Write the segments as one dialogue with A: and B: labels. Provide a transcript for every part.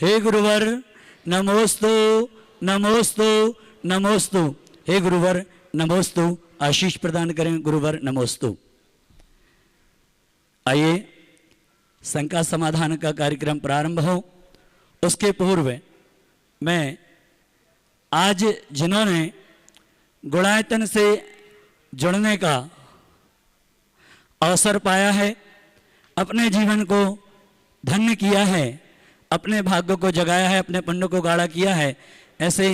A: हे गुरुवर नमोस्तु नमोस्तु नमोस्तु। हे गुरुवर नमोस्तु। आशीष प्रदान करें गुरुवर नमोस्तु। आइए शंका समाधान का कार्यक्रम प्रारंभ हो। उसके पूर्व मैं आज जिन्होंने गुणायतन से जुड़ने का अवसर पाया है, अपने जीवन को धन्य किया है, अपने भाग्य को जगाया है, अपने पुण्य को गाढ़ा किया है, ऐसे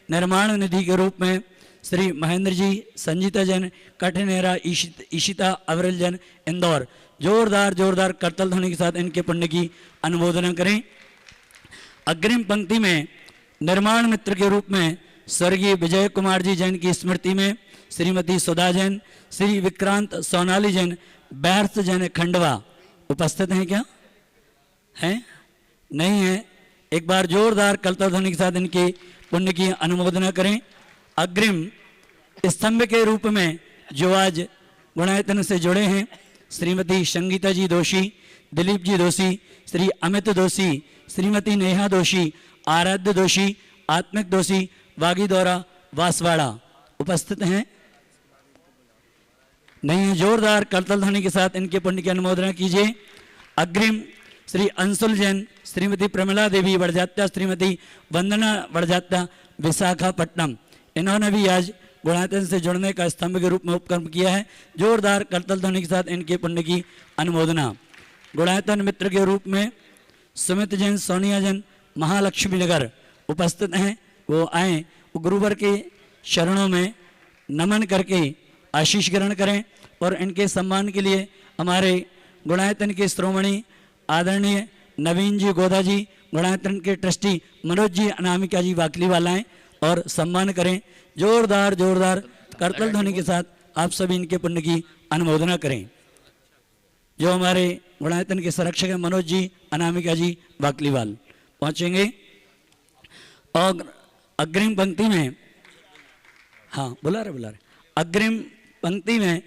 A: निर्माण निधि के रूप में श्री महेंद्र जी, संजीता जैन, कठनेरा, ईशिता अवरल जैन, इंदौर, जोरदार जोरदार करतल ध्वनि के साथ इनके पुण्य की अनुमोदना करें। अग्रिम पंक्ति में निर्माण मित्र के रूप में स्वर्गीय विजय कुमार जी जैन की स्मृति में श्रीमती सुधा जैन, श्री विक्रांत सोनाली जैन, बैर्थ जैन खंडवा उपस्थित हैं क्या? हैं? नहीं है? एक बार जोरदार करतल ध्वनि के साथ इनके पुण्य की अनुमोदना करें। अग्रिम स्तंभ के रूप में जो आज गुणायतन से जुड़े हैं, श्रीमती संगीता जी दोषी, दिलीप जी दोषी, श्री अमित दोषी, श्रीमती नेहा दोषी, आराध्य दोषी, आत्मिक दोषी, वागी दौरा, वासवाड़ा उपस्थित हैं? नहीं है? जोरदार करतल ध्वनि के साथ इनके पुण्य की अनुमोदना कीजिए। अग्रिम श्री अंशुल जैन, श्रीमती प्रमिला देवी वड़जात्या, श्रीमती वंदना वड़जात्या, विशाखापट्टनम, इन्होंने भी आज गुणायतन से जुड़ने का स्तंभ के रूप में उपक्रम किया है। जोरदार करतल ध्वनि के साथ इनके पुण्य की अनुमोदना। गुणायतन मित्र के रूप में सुमित जैन, सोनिया जैन, महालक्ष्मी नगर उपस्थित हैं। वो आए, वो गुरुवर के शरणों में नमन करके आशीष ग्रहण करें और इनके सम्मान के लिए हमारे गुणायतन के श्रोमणी आदरणीय नवीन जी गोदा जी, गुणायतन के ट्रस्टी मनोज जी अनामिका जी वाकलीवाला आएँ और सम्मान करें। जोरदार जोरदार करतल ध्वनि के साथ आप सभी इनके पुण्य की अनुमोदना करें। जो हमारे गुणायतन के संरक्षक हैं मनोज जी अनामिका जी वाकलीवाल पहुंचेंगे। और अग्रिम पंक्ति में, हाँ बुला रहे, अग्रिम पंक्ति में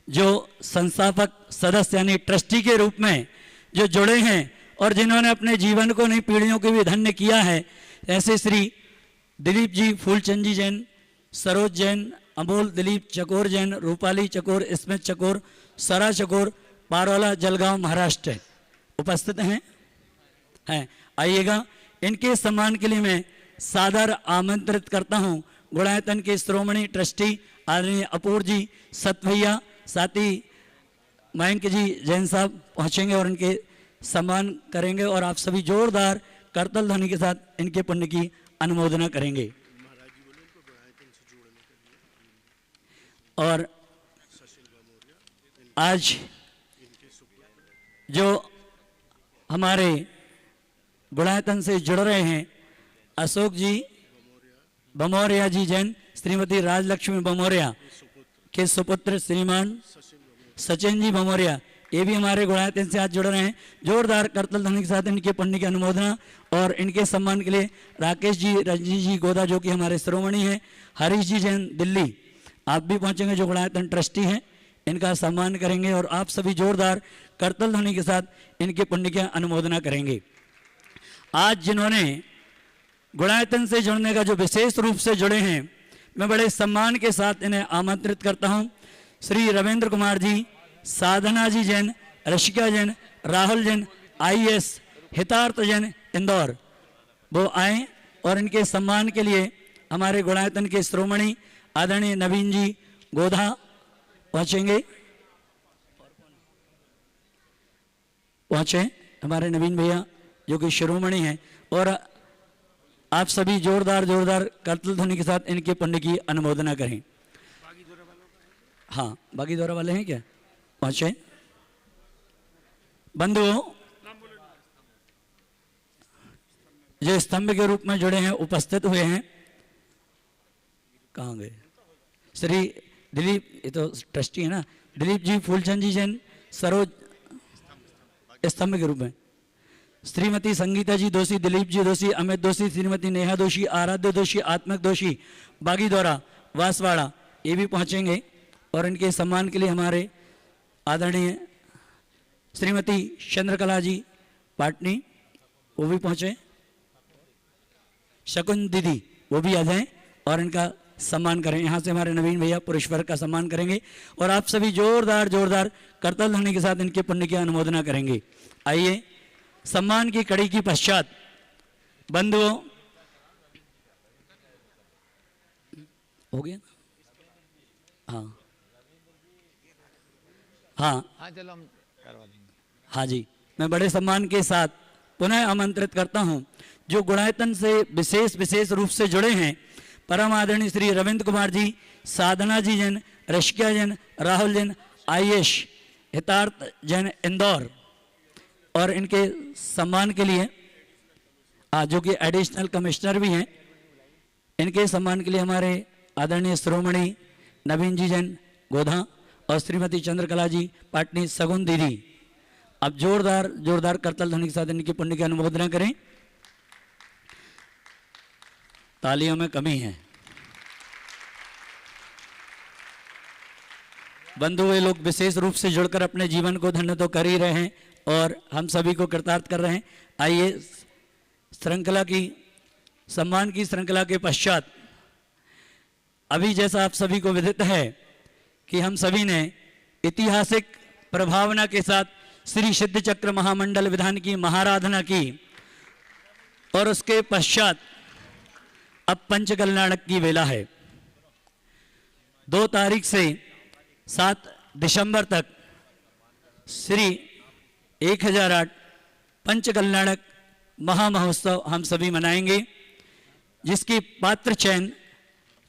A: जो संस्थापक सदस्य यानी ट्रस्टी के रूप में जो जुड़े हैं और जिन्होंने अपने जीवन को नई पीढ़ियों के भी धन्य किया है, ऐसे श्री दिलीप जी फूलचंद जी जैन, सरोज जैन, अमोल दिलीप चकोर जैन, रूपाली चकोर, स्मित चकोर, सरा चकोर, पारोला जलगांव महाराष्ट्र उपस्थित हैं। आइएगा, इनके सम्मान के लिए मैं सादर आमंत्रित करता हूं गुणायतन के श्रोमणी ट्रस्टी आदरणीय अपूर जी, सत भैया, साथ ही मयंक जी जैन साहब पहुंचेंगे और इनके सम्मान करेंगे और आप सभी जोरदार करतल ध्वनि के साथ इनके पुण्य की अनुमोदना करेंगे। और आज जो हमारे गुणायतन से जुड़ रहे हैं, अशोक जी बमौरिया जी जैन, श्रीमती राजलक्ष्मी बमौरिया के सुपुत्र श्रीमान सचिन जी बमौरिया, ये भी हमारे गुणायतन से आज जुड़ रहे हैं। जोरदार करतल ध्वनि के साथ इनके पुण्य की अनुमोदना और इनके सम्मान के लिए राकेश जी, रजनी जी गोदा जो कि हमारे श्रोमणी हैं, हरीश जी जैन दिल्ली आप भी पहुंचेंगे जो गुणायतन ट्रस्टी हैं, इनका सम्मान करेंगे और आप सभी जोरदार करतल ध्वनि के साथ इनके पुण्य की अनुमोदना करेंगे। आज जिन्होंने गुणायतन से जुड़ने का जो विशेष रूप से जुड़े हैं, मैं बड़े सम्मान के साथ इन्हें आमंत्रित करता हूं। श्री रविंद्र कुमार जी, साधना जी जैन, ऋषिका जैन, राहुल जैन, IAS, हितार्थ जैन इंदौर, वो आए और इनके सम्मान के लिए हमारे गुणायतन के श्रोमणी आदरणीय नवीन जी गोधा पहुंचेंगे। पहुंचे हमारे नवीन भैया जो कि शिरोमणि हैं और आप सभी जोरदार जोरदार करतल ध्वनि के साथ इनके पुण्य की अनुमोदना करें। हाँ, बागी दौरा वाले हैं क्या? पहुंचे बंधुओं, जो स्तंभ के रूप में जुड़े हैं उपस्थित हुए हैं, कहाँ गए? श्री दिलीप, ये तो ट्रस्टी है ना, दिलीप जी फूलचंद जी जैन, सरोज स्तंभ के रूप में श्रीमती संगीता जी दोषी, दिलीप जी दोषी, अमित दोषी, श्रीमती नेहा दोषी, आराध्य दोषी, आत्मक दोषी, बागी दौरा, वासवाड़ा, ये भी पहुंचेंगे और इनके सम्मान के लिए हमारे आदरणीय श्रीमती चंद्रकला जी पाटनी वो भी पहुंचे शकुन दीदी वो भी आ जाएं और इनका सम्मान करें। यहाँ से हमारे नवीन भैया पुरुष वर्ग का सम्मान करेंगे और आप सभी जोरदार जोरदार करतल ध्वनि के साथ इनके पुण्य की अनुमोदना करेंगे। आइए, सम्मान की कड़ी के पश्चात बंधुओं, हो गया हाँ हाँ
B: हाँ, चलो हम करवा देंगे।
A: हाँ जी, मैं बड़े सम्मान के साथ पुनः आमंत्रित करता हूं जो गुणायतन से विशेष रूप से जुड़े हैं, परम आदरणीय श्री रविंद्र कुमार जी, साधना जी जैन, रशिका जैन, राहुल जैन आयुष, हितार्थ जैन इंदौर, और इनके सम्मान के लिए जो कि एडिशनल कमिश्नर भी हैं, इनके सम्मान के लिए हमारे आदरणीय श्रोमणी नवीन जी जैन गोधा और श्रीमती चंद्रकला जी पाटनी सगुन दीदी, अब जोरदार जोरदार करतल ध्वनि के साथ इनकी पुण्य की अनुमोदना करें। तालियों में कमी है। बंधु, ये लोग विशेष रूप से जुड़कर अपने जीवन को धन्य तो कर ही रहे हैं और हम सभी को कृतार्थ कर रहे हैं। आइए, श्रृंखला की सम्मान की श्रृंखला के पश्चात अभी जैसा आप सभी को विदित है कि हम सभी ने ऐतिहासिक प्रभावना के साथ श्री सिद्ध चक्र महामंडल विधान की महाराधना की और उसके पश्चात अब पंचकल्याणक की वेला है। 2 तारीख से 7 दिसंबर तक श्री 1008 पंचकल्याणक महामहोत्सव हम सभी मनाएंगे, जिसकी पात्र चयन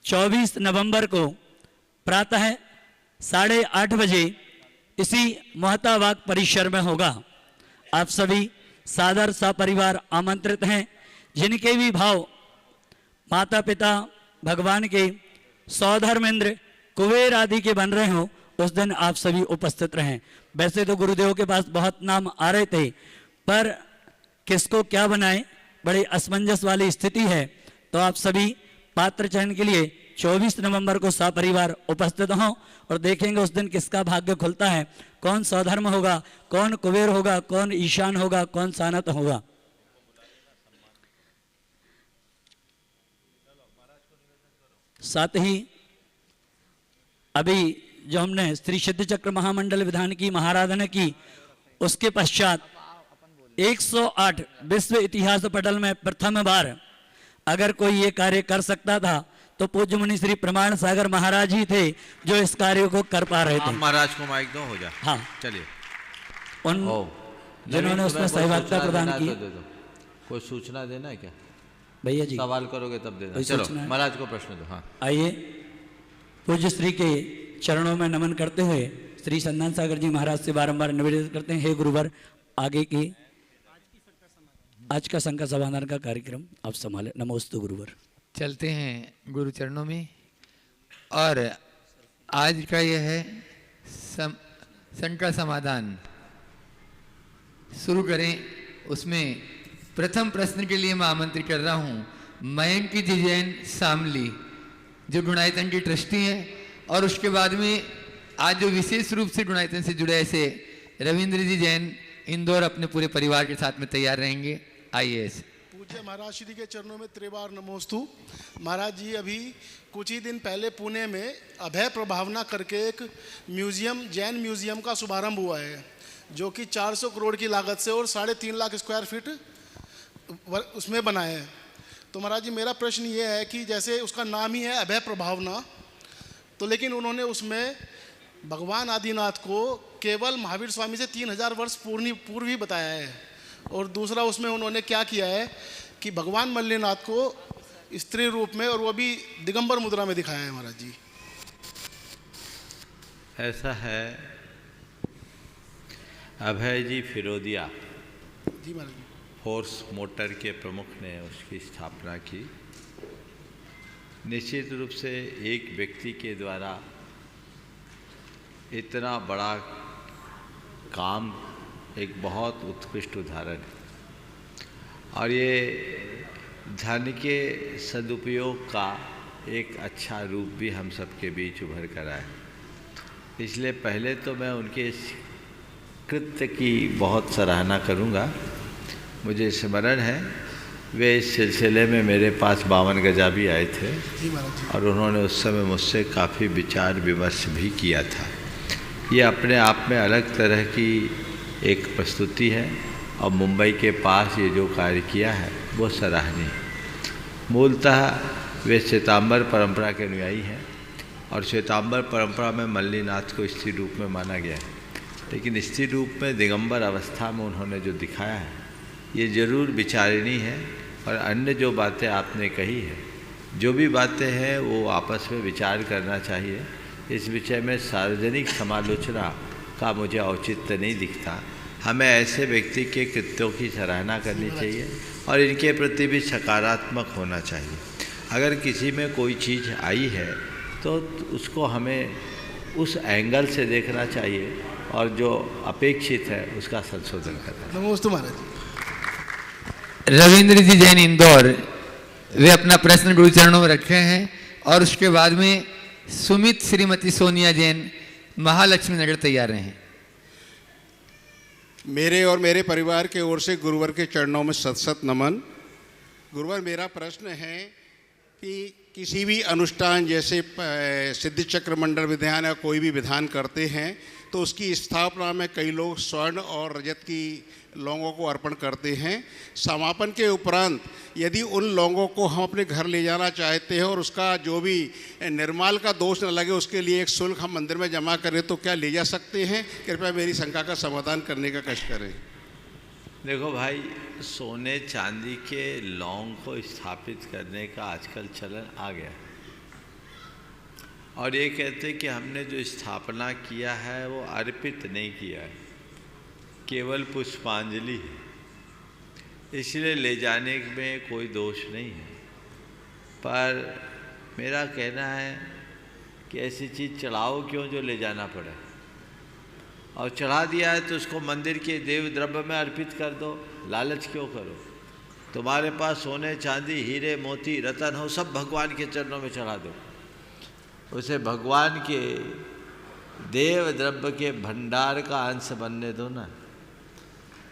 A: 24 नवंबर को प्रातः 8:30 बजे इसी महतावाग परिसर में होगा। आप सभी सादर सपरिवार आमंत्रित हैं। जिनके भी भाव माता पिता भगवान के सौधर्मेंद्र कुबेर आदि के बन रहे हो, उस दिन आप सभी उपस्थित रहें। वैसे तो गुरुदेव के पास बहुत नाम आ रहे थे, पर किसको क्या बनाए, बड़ी असमंजस वाली स्थिति है। तो आप सभी पात्र चयन के लिए 24 नवंबर को सपरिवार उपस्थित हों और देखेंगे उस दिन किसका भाग्य खुलता है, कौन सौधर्म होगा, कौन कुबेर होगा, कौन ईशान होगा, कौन सानत होगा। साथ ही अभी जो हमने श्री सिद्ध चक्र महामंडल विधान की महाराधना की, उसके पश्चात 108 विश्व इतिहास पटल में प्रथम बार अगर कोई ये कार्य कर सकता था तो पूज्य मुनि श्री प्रमाण सागर महाराज ही थे जो इस कार्य को कर पा रहे थे।
C: महाराज को माइक दो, हो जा।
A: हाँ,
C: चलिए।
A: उन जिन्होंने उसमें सहभागिता प्रदान की।
C: कोई सूचना देना है क्या
A: भैया जी?
C: सवाल करोगे तब देना। चलो महाराज को प्रश्न दो। हाँ, आइए,
A: पूज्य श्री के चरणों में नमन करते हुए श्री संधान सागर जी महाराज से बारंबार निवेदन करते हैं, हे गुरुवर, आगे की आज का संकट समाधान का कार्यक्रम आप संभाले। नमोस्तु गुरुवर।
B: चलते हैं गुरु चरणों में, और आज का यह है संकट समाधान शुरू करें। उसमें प्रथम प्रश्न के लिए मैं आमंत्रित कर रहा हूँ मयंक जी जैन शामली, जो गुणायतन की ट्रस्टी हैं, और उसके बाद में आज जो विशेष रूप से गुणायतन से जुड़े ऐसे रविंद्र जी जैन इंदौर अपने पूरे परिवार के साथ में तैयार रहेंगे। आइए।
D: पूज्य महाराज श्री के चरणों में त्रिवार नमोस्तु। महाराज जी, अभी कुछ ही दिन पहले पुणे में अभय प्रभावना करके एक म्यूजियम, जैन म्यूजियम का शुभारंभ हुआ है, जो कि 400 करोड़ की लागत से और 3.5 लाख स्क्वायर फीट उसमें बना है। तो महाराज जी, मेरा प्रश्न ये है कि जैसे उसका नाम ही है अभय प्रभावना, तो लेकिन उन्होंने उसमें भगवान आदिनाथ को केवल महावीर स्वामी से 3000 वर्ष पूर्व ही बताया है। और दूसरा, उसमें उन्होंने क्या किया है कि भगवान मल्लिनाथ को स्त्री रूप में, और वो भी दिगंबर मुद्रा में दिखाया है। महाराज जी,
C: ऐसा है, अभय जी फिरोदिया
D: जी महाराज जी,
C: फोर्स मोटर के प्रमुख ने उसकी स्थापना की। निश्चित रूप से एक व्यक्ति के द्वारा इतना बड़ा काम एक बहुत उत्कृष्ट उदाहरण है, और ये धन के सदुपयोग का एक अच्छा रूप भी हम सबके बीच उभर कर आए। इसलिए पहले तो मैं उनके इस कृत्य की बहुत सराहना करूंगा। मुझे स्मरण है वे इस सिलसिले में मेरे पास 52 गजा भी आए थे
D: जी महाराज जी।
C: और उन्होंने उस समय मुझसे काफ़ी विचार विमर्श भी किया था। ये अपने आप में अलग तरह की एक प्रस्तुति है और मुंबई के पास ये जो कार्य किया है वो सराहनीय। मूलतः वे श्वेतांबर परंपरा के अनुयायी हैं और श्वेतांबर परंपरा में मल्लीनाथ को स्त्री रूप में माना गया है, लेकिन स्त्री रूप में दिगंबर अवस्था में उन्होंने जो दिखाया है ये ज़रूर विचारणीय है। और अन्य जो बातें आपने कही है, जो भी बातें हैं वो आपस में विचार करना चाहिए। इस विषय में सार्वजनिक समालोचना का मुझे औचित्य नहीं दिखता। हमें ऐसे व्यक्ति के कृत्यों की सराहना करनी चाहिए और इनके प्रति भी सकारात्मक होना चाहिए। अगर किसी में कोई चीज़ आई है तो उसको हमें उस एंगल से देखना चाहिए और जो अपेक्षित है उसका संशोधन करना।
D: नमोस्तु महाराज जी।
B: रविंद्र जी जैन इंदौर, वे अपना प्रश्न गुरु चरणों में रखे हैं और उसके बाद में सुमित श्रीमती सोनिया जैन महालक्ष्मी नगर तैयार हैं।
E: मेरे और मेरे परिवार के ओर से गुरुवर के चरणों में सत सत नमन। गुरुवर, मेरा प्रश्न है कि किसी भी अनुष्ठान जैसे सिद्धि चक्र मंडल विधान या कोई भी विधान करते हैं तो उसकी स्थापना में कई लोग स्वर्ण और रजत की लौंगों को अर्पण करते हैं। समापन के उपरांत यदि उन लौंगों को हम अपने घर ले जाना चाहते हैं और उसका जो भी निर्माल का दोष न लगे उसके लिए एक शुल्क हम मंदिर में जमा करें तो क्या ले जा सकते हैं? कृपया मेरी शंका का समाधान करने का कष्ट करें।
C: देखो भाई, सोने चांदी के लौंग को स्थापित करने का आजकल चलन आ गया है और ये कहते कि हमने जो स्थापना किया है वो अर्पित नहीं किया है, केवल पुष्पांजलि है, इसलिए ले जाने में कोई दोष नहीं है। पर मेरा कहना है कि ऐसी चीज़ चढ़ाओ क्यों जो ले जाना पड़े, और चढ़ा दिया है तो उसको मंदिर के देव द्रव्य में अर्पित कर दो, लालच क्यों करो। तुम्हारे पास सोने चांदी हीरे मोती रतन हो, सब भगवान के चरणों में चढ़ा दो, उसे भगवान के देव द्रव्य के भंडार का अंश बनने दो ना।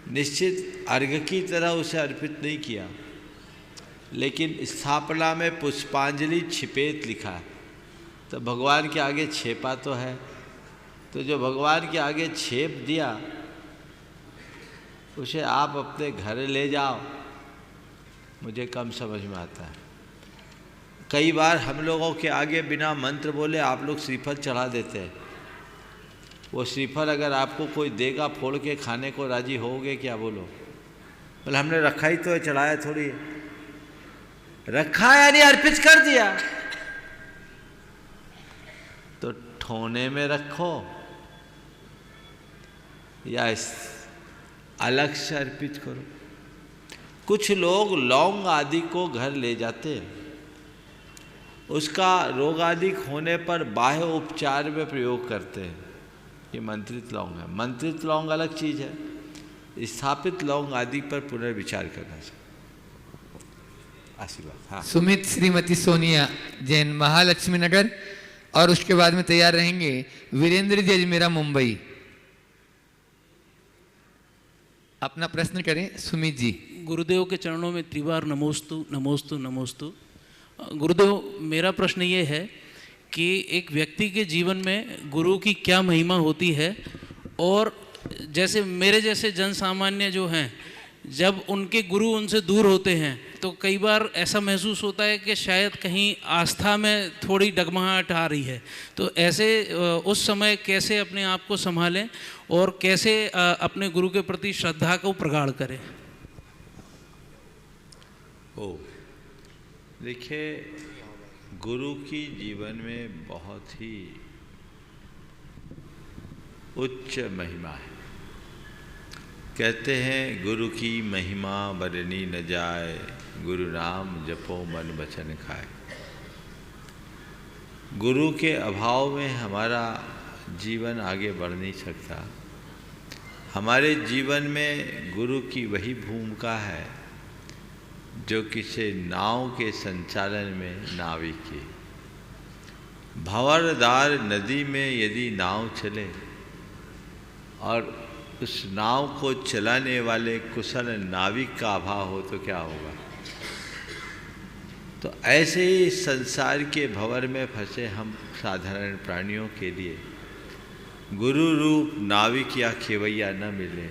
C: निश्चित अर्घ्य की तरह उसे अर्पित नहीं किया, लेकिन स्थापना में पुष्पांजलि छिपेत लिखा है तो भगवान के आगे छेपा तो है, तो जो भगवान के आगे छेप दिया उसे आप अपने घर ले जाओ, मुझे कम समझ में आता है। कई बार हम लोगों के आगे बिना मंत्र बोले आप लोग श्रीफल चढ़ा देते हैं। वो श्रीफल अगर आपको कोई देगा फोड़ के खाने को राजी होगे क्या? बोलो। बोले हमने रखा ही तो है, चढ़ाया थोड़ी है। रखा यानी अर्पित कर दिया, तो ठोने में रखो या अलग से अर्पित करो। कुछ लोग लौंग आदि को घर ले जाते हैं, उसका रोग आदि होने पर बाह्य उपचार में प्रयोग करते हैं। ये मंत्रित लौंग है। मंत्रित लौंग अलग चीज़ है, स्थापित लौंग आदि पर पुनर्विचार करना चाहिए। आशीर्वाद। हाँ,
B: सुमित श्रीमती सोनिया जैन महालक्ष्मी नगर और उसके बाद में तैयार रहेंगे वीरेंद्र जी अजमेरा मुंबई। अपना प्रश्न करें सुमित जी।
F: गुरुदेव के चरणों में त्रिवार नमोस्तु नमोस्तु नमोस्तु। गुरुदेव, मेरा प्रश्न ये है कि एक व्यक्ति के जीवन में गुरु की क्या महिमा होती है, और जैसे मेरे जैसे जन सामान्य जो हैं, जब उनके गुरु उनसे दूर होते हैं तो कई बार ऐसा महसूस होता है कि शायद कहीं आस्था में थोड़ी डगमगाहट आ रही है। तो ऐसे उस समय कैसे अपने आप को संभालें और कैसे अपने गुरु के प्रति श्रद्धा को प्रगाढ़ करें?
C: देखिए, गुरु की जीवन में बहुत ही उच्च महिमा है। कहते हैं गुरु की महिमा बरनी न जाए, गुरु नाम जपो मन वचन खाए। गुरु के अभाव में हमारा जीवन आगे बढ़ नहीं सकता। हमारे जीवन में गुरु की वही भूमिका है जो किसी नाव के संचालन में नाविक की। भंवरदार नदी में यदि नाव चले और उस नाव को चलाने वाले कुशल नाविक का अभाव हो तो क्या होगा? तो ऐसे ही संसार के भंवर में फंसे हम साधारण प्राणियों के लिए गुरु रूप नाविक या खेवैया न मिले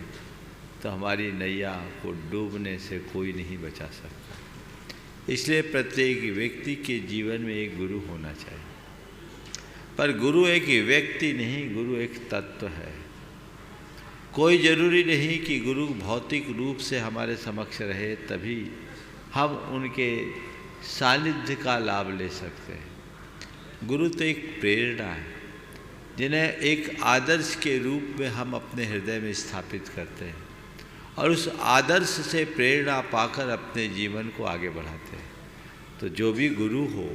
C: तो हमारी नैया को डूबने से कोई नहीं बचा सकता। इसलिए प्रत्येक व्यक्ति के जीवन में एक गुरु होना चाहिए। पर गुरु एक व्यक्ति नहीं, गुरु एक तत्व है। कोई ज़रूरी नहीं कि गुरु भौतिक रूप से हमारे समक्ष रहे तभी हम उनके सानिध्य का लाभ ले सकते हैं। गुरु तो एक प्रेरणा है जिन्हें एक आदर्श के रूप में हम अपने हृदय में स्थापित करते हैं और उस आदर्श से प्रेरणा पाकर अपने जीवन को आगे बढ़ाते हैं। तो जो भी गुरु हो,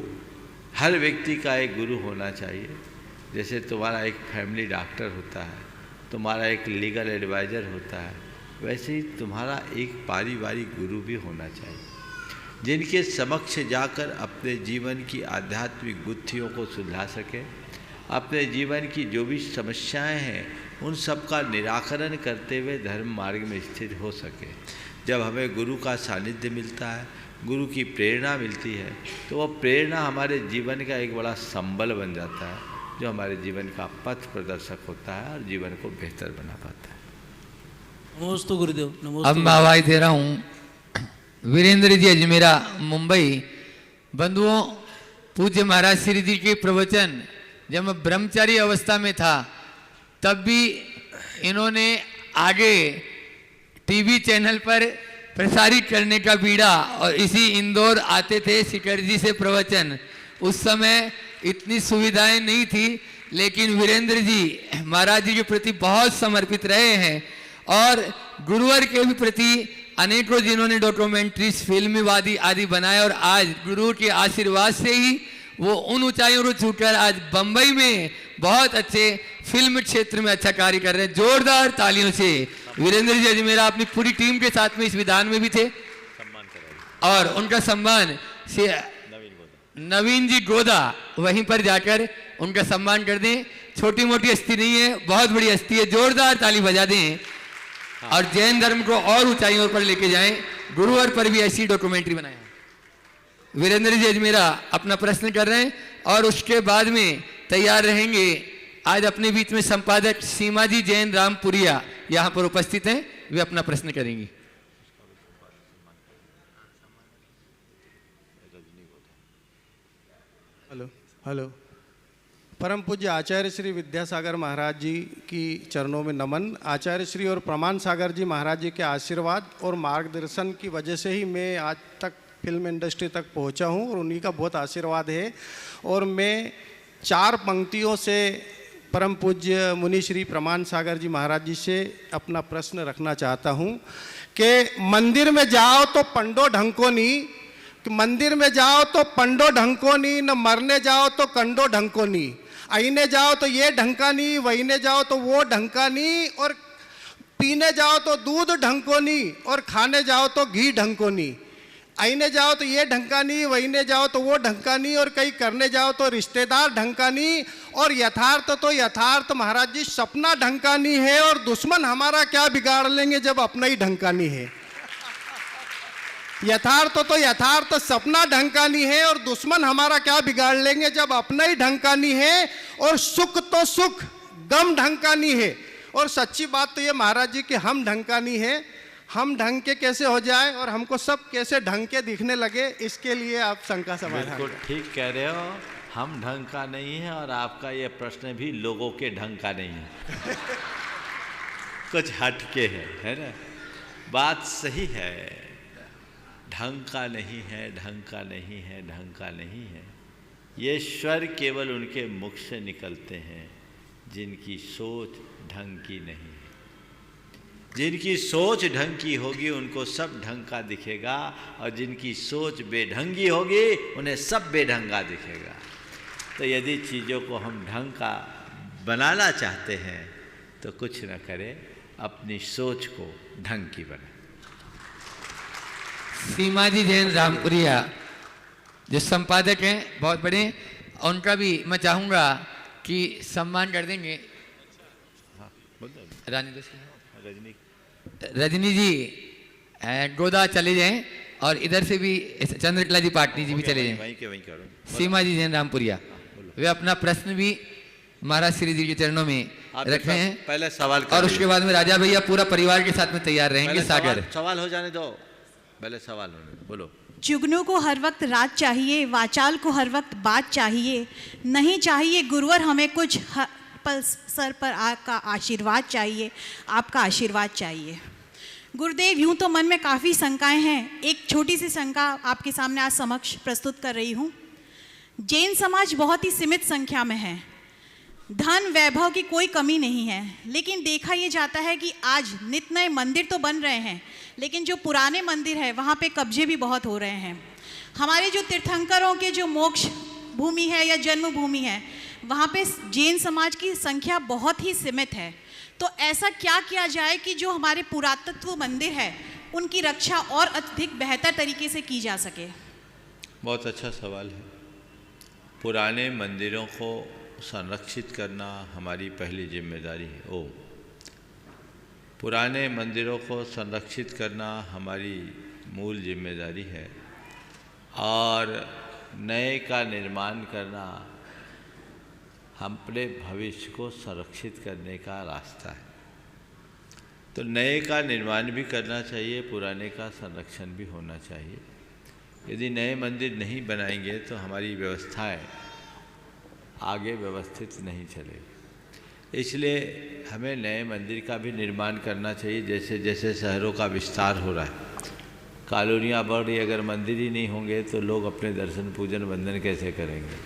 C: हर व्यक्ति का एक गुरु होना चाहिए। जैसे तुम्हारा एक फैमिली डॉक्टर होता है, तुम्हारा एक लीगल एडवाइज़र होता है, वैसे ही तुम्हारा एक पारिवारिक गुरु भी होना चाहिए, जिनके समक्ष जाकर अपने जीवन की आध्यात्मिक गुत्थियों को सुलझा सके, अपने जीवन की जो भी समस्याएं हैं उन सब का निराकरण करते हुए धर्म मार्ग में स्थित हो सके। जब हमें गुरु का सानिध्य मिलता है, गुरु की प्रेरणा मिलती है, तो वह प्रेरणा हमारे जीवन का एक बड़ा संबल बन जाता है, जो हमारे जीवन का पथ प्रदर्शक होता है और जीवन को बेहतर बना पाता है।
F: नमोस्तु गुरुदेव।
B: अब
F: नमोस्तु।
B: मैं आवाज दे रहा हूँ वीरेंद्र जी अजमेरा मुंबई। बंधुओं, पूज्य महाराज श्री जी के प्रवचन जब मैं ब्रह्मचारी अवस्था में था तब भी इन्होंने आगे टीवी चैनल पर प्रसारित करने का बीड़ा, और इसी इंदौर आते थे शिखर जी से प्रवचन। उस समय इतनी सुविधाएं नहीं थी, लेकिन वीरेंद्र जी महाराज जी के प्रति बहुत समर्पित रहे हैं और गुरुवर के भी प्रति अनेकों जिन्होंने डॉक्यूमेंट्रीज, फिल्मवादी आदि बनाए, और आज गुरु के आशीर्वाद से ही वो उन ऊंचाइयों को छूकर आज बंबई में बहुत अच्छे फिल्म क्षेत्र में अच्छा कार्य कर रहे हैं। जोरदार तालियों से वीरेंद्र जी अजमेरा अपनी पूरी टीम के साथ में इस विधान में भी थे और उनका सम्मान से नवीन जी गोदा वहीं पर जाकर उनका सम्मान कर दें। छोटी मोटी हस्ती नहीं है, बहुत बड़ी हस्ती है, जोरदार ताली बजा दें और जैन धर्म को और ऊंचाइयों पर लेके जाएं। गुरुवर पर भी ऐसी डॉक्यूमेंट्री बनाए। वीरेंद्र जी अजमेरा अपना प्रश्न कर रहे हैं और उसके बाद में तैयार रहेंगे। आज अपने बीच में संपादक सीमा जी जैन रामपुरिया यहाँ पर उपस्थित हैं, वे अपना प्रश्न करेंगी।
D: हेलो। परम पूज्य आचार्य श्री विद्यासागर महाराज जी की चरणों में नमन। आचार्य श्री और प्रमाण सागर जी महाराज जी के आशीर्वाद और मार्गदर्शन की वजह से ही मैं आज तक फिल्म इंडस्ट्री तक पहुंचा हूं और उन्हीं का बहुत आशीर्वाद है। और मैं 4 पंक्तियों से परम पूज्य मुनि श्री प्रमाण सागर जी महाराज जी से अपना प्रश्न रखना चाहता हूं कि मंदिर में जाओ तो पंडो ढंको नी, कि मंदिर में जाओ तो पंडो ढंको नी, न मरने जाओ तो कंडो ढंको नी, आईने जाओ तो ये ढंका नी, वहीने जाओ तो वो ढंका नी, और पीने जाओ तो दूध ढंको नी, और खाने जाओ तो घी ढंको नी। आईने जाओ तो ये ढंका नहीं, वहीने जाओ तो वो ढंका नहीं, और कहीं करने जाओ तो रिश्तेदार ढंका नहीं, और यथार्थ तो यथार्थ महाराज जी सपना ढंका नहीं है, और दुश्मन हमारा क्या बिगाड़ लेंगे जब अपना ही ढंका नहीं है। यथार्थ तो यथार्थ सपना ढंका नहीं है, और दुश्मन हमारा क्या बिगाड़ लेंगे जब अपना ही ढंका नहीं है, और सुख तो सुख गम ढंका नहीं है। और सच्ची बात तो ये महाराज जी कि हम ढंका नहीं है, हम ढंग के कैसे हो जाए और हमको सब कैसे ढंग के दिखने लगे, इसके लिए आप शंका समाधान।
C: बिल्कुल ठीक कह रहे हो, हम ढंग का नहीं है और आपका ये प्रश्न भी लोगों के ढंग का नहीं है। कुछ हटके है ना? बात सही है, ढंग का नहीं है, ढंग का नहीं है, ढंग का नहीं है। ये स्वर केवल उनके मुख से निकलते हैं जिनकी सोच ढंग की नहीं है। जिनकी सोच ढंग की होगी उनको सब ढंग का दिखेगा, और जिनकी सोच बेढंगी होगी उन्हें सब बेढंगा दिखेगा। तो यदि चीज़ों को हम ढंग का बनाना चाहते हैं तो कुछ न करें, अपनी सोच को ढंग की बनाए।
B: सीमा जी जैन रामपुरिया जो संपादक हैं बहुत बड़े, उनका भी मैं चाहूँगा कि सम्मान कर देंगे। रजनी जी गोदा चले जाएं और इधर से भी चंद्रकला जी पाटनी जी भी चले जाएं।
C: वहीं करो।
B: सीमा जी जैन रामपुरिया, वे अपना प्रश्न भी महाराज श्री जी के चरणों में
C: आप
B: रख रहे हैं।
C: पहले सवाल
B: और उसके बाद में राजा भैया पूरा परिवार के साथ में तैयार रहेंगे। सागर
C: सवाल हो जाने दो, पहले सवाल होने दो, बोलो।
G: जुगनू को हर वक्त रात चाहिए, वाचाल को हर वक्त बात चाहिए, नहीं चाहिए गुरुवर हमें कुछ, पल सर पर आपका आशीर्वाद चाहिए, आपका आशीर्वाद चाहिए। गुरुदेव, यूं तो मन में काफ़ी शंकाएं हैं, एक छोटी सी शंका आपके सामने आज समक्ष प्रस्तुत कर रही हूं। जैन समाज बहुत ही सीमित संख्या में है, धन वैभव की कोई कमी नहीं है, लेकिन देखा ये जाता है कि आज नित नए मंदिर तो बन रहे हैं, लेकिन जो पुराने मंदिर है वहाँ पे कब्जे भी बहुत हो रहे हैं। हमारे जो तीर्थंकरों के जो मोक्ष भूमि है या जन्म भूमि है, वहाँ पे जैन समाज की संख्या बहुत ही सीमित है। तो ऐसा क्या किया जाए कि जो हमारे पुरातत्व मंदिर है उनकी रक्षा और अधिक बेहतर तरीके से की जा सके?
C: बहुत अच्छा सवाल है। पुराने मंदिरों को संरक्षित करना हमारी पहली जिम्मेदारी है। पुराने मंदिरों को संरक्षित करना हमारी मूल जिम्मेदारी है और नए का निर्माण करना अपने भविष्य को संरक्षित करने का रास्ता है। तो नए का निर्माण भी करना चाहिए, पुराने का संरक्षण भी होना चाहिए। यदि नए मंदिर नहीं बनाएंगे तो हमारी व्यवस्थाएं आगे व्यवस्थित नहीं चलेगी। इसलिए हमें नए मंदिर का भी निर्माण करना चाहिए। जैसे जैसे शहरों का विस्तार हो रहा है, कॉलोनियाँ बढ़ रही, अगर मंदिर ही नहीं होंगे तो लोग अपने दर्शन पूजन वंदन कैसे करेंगे?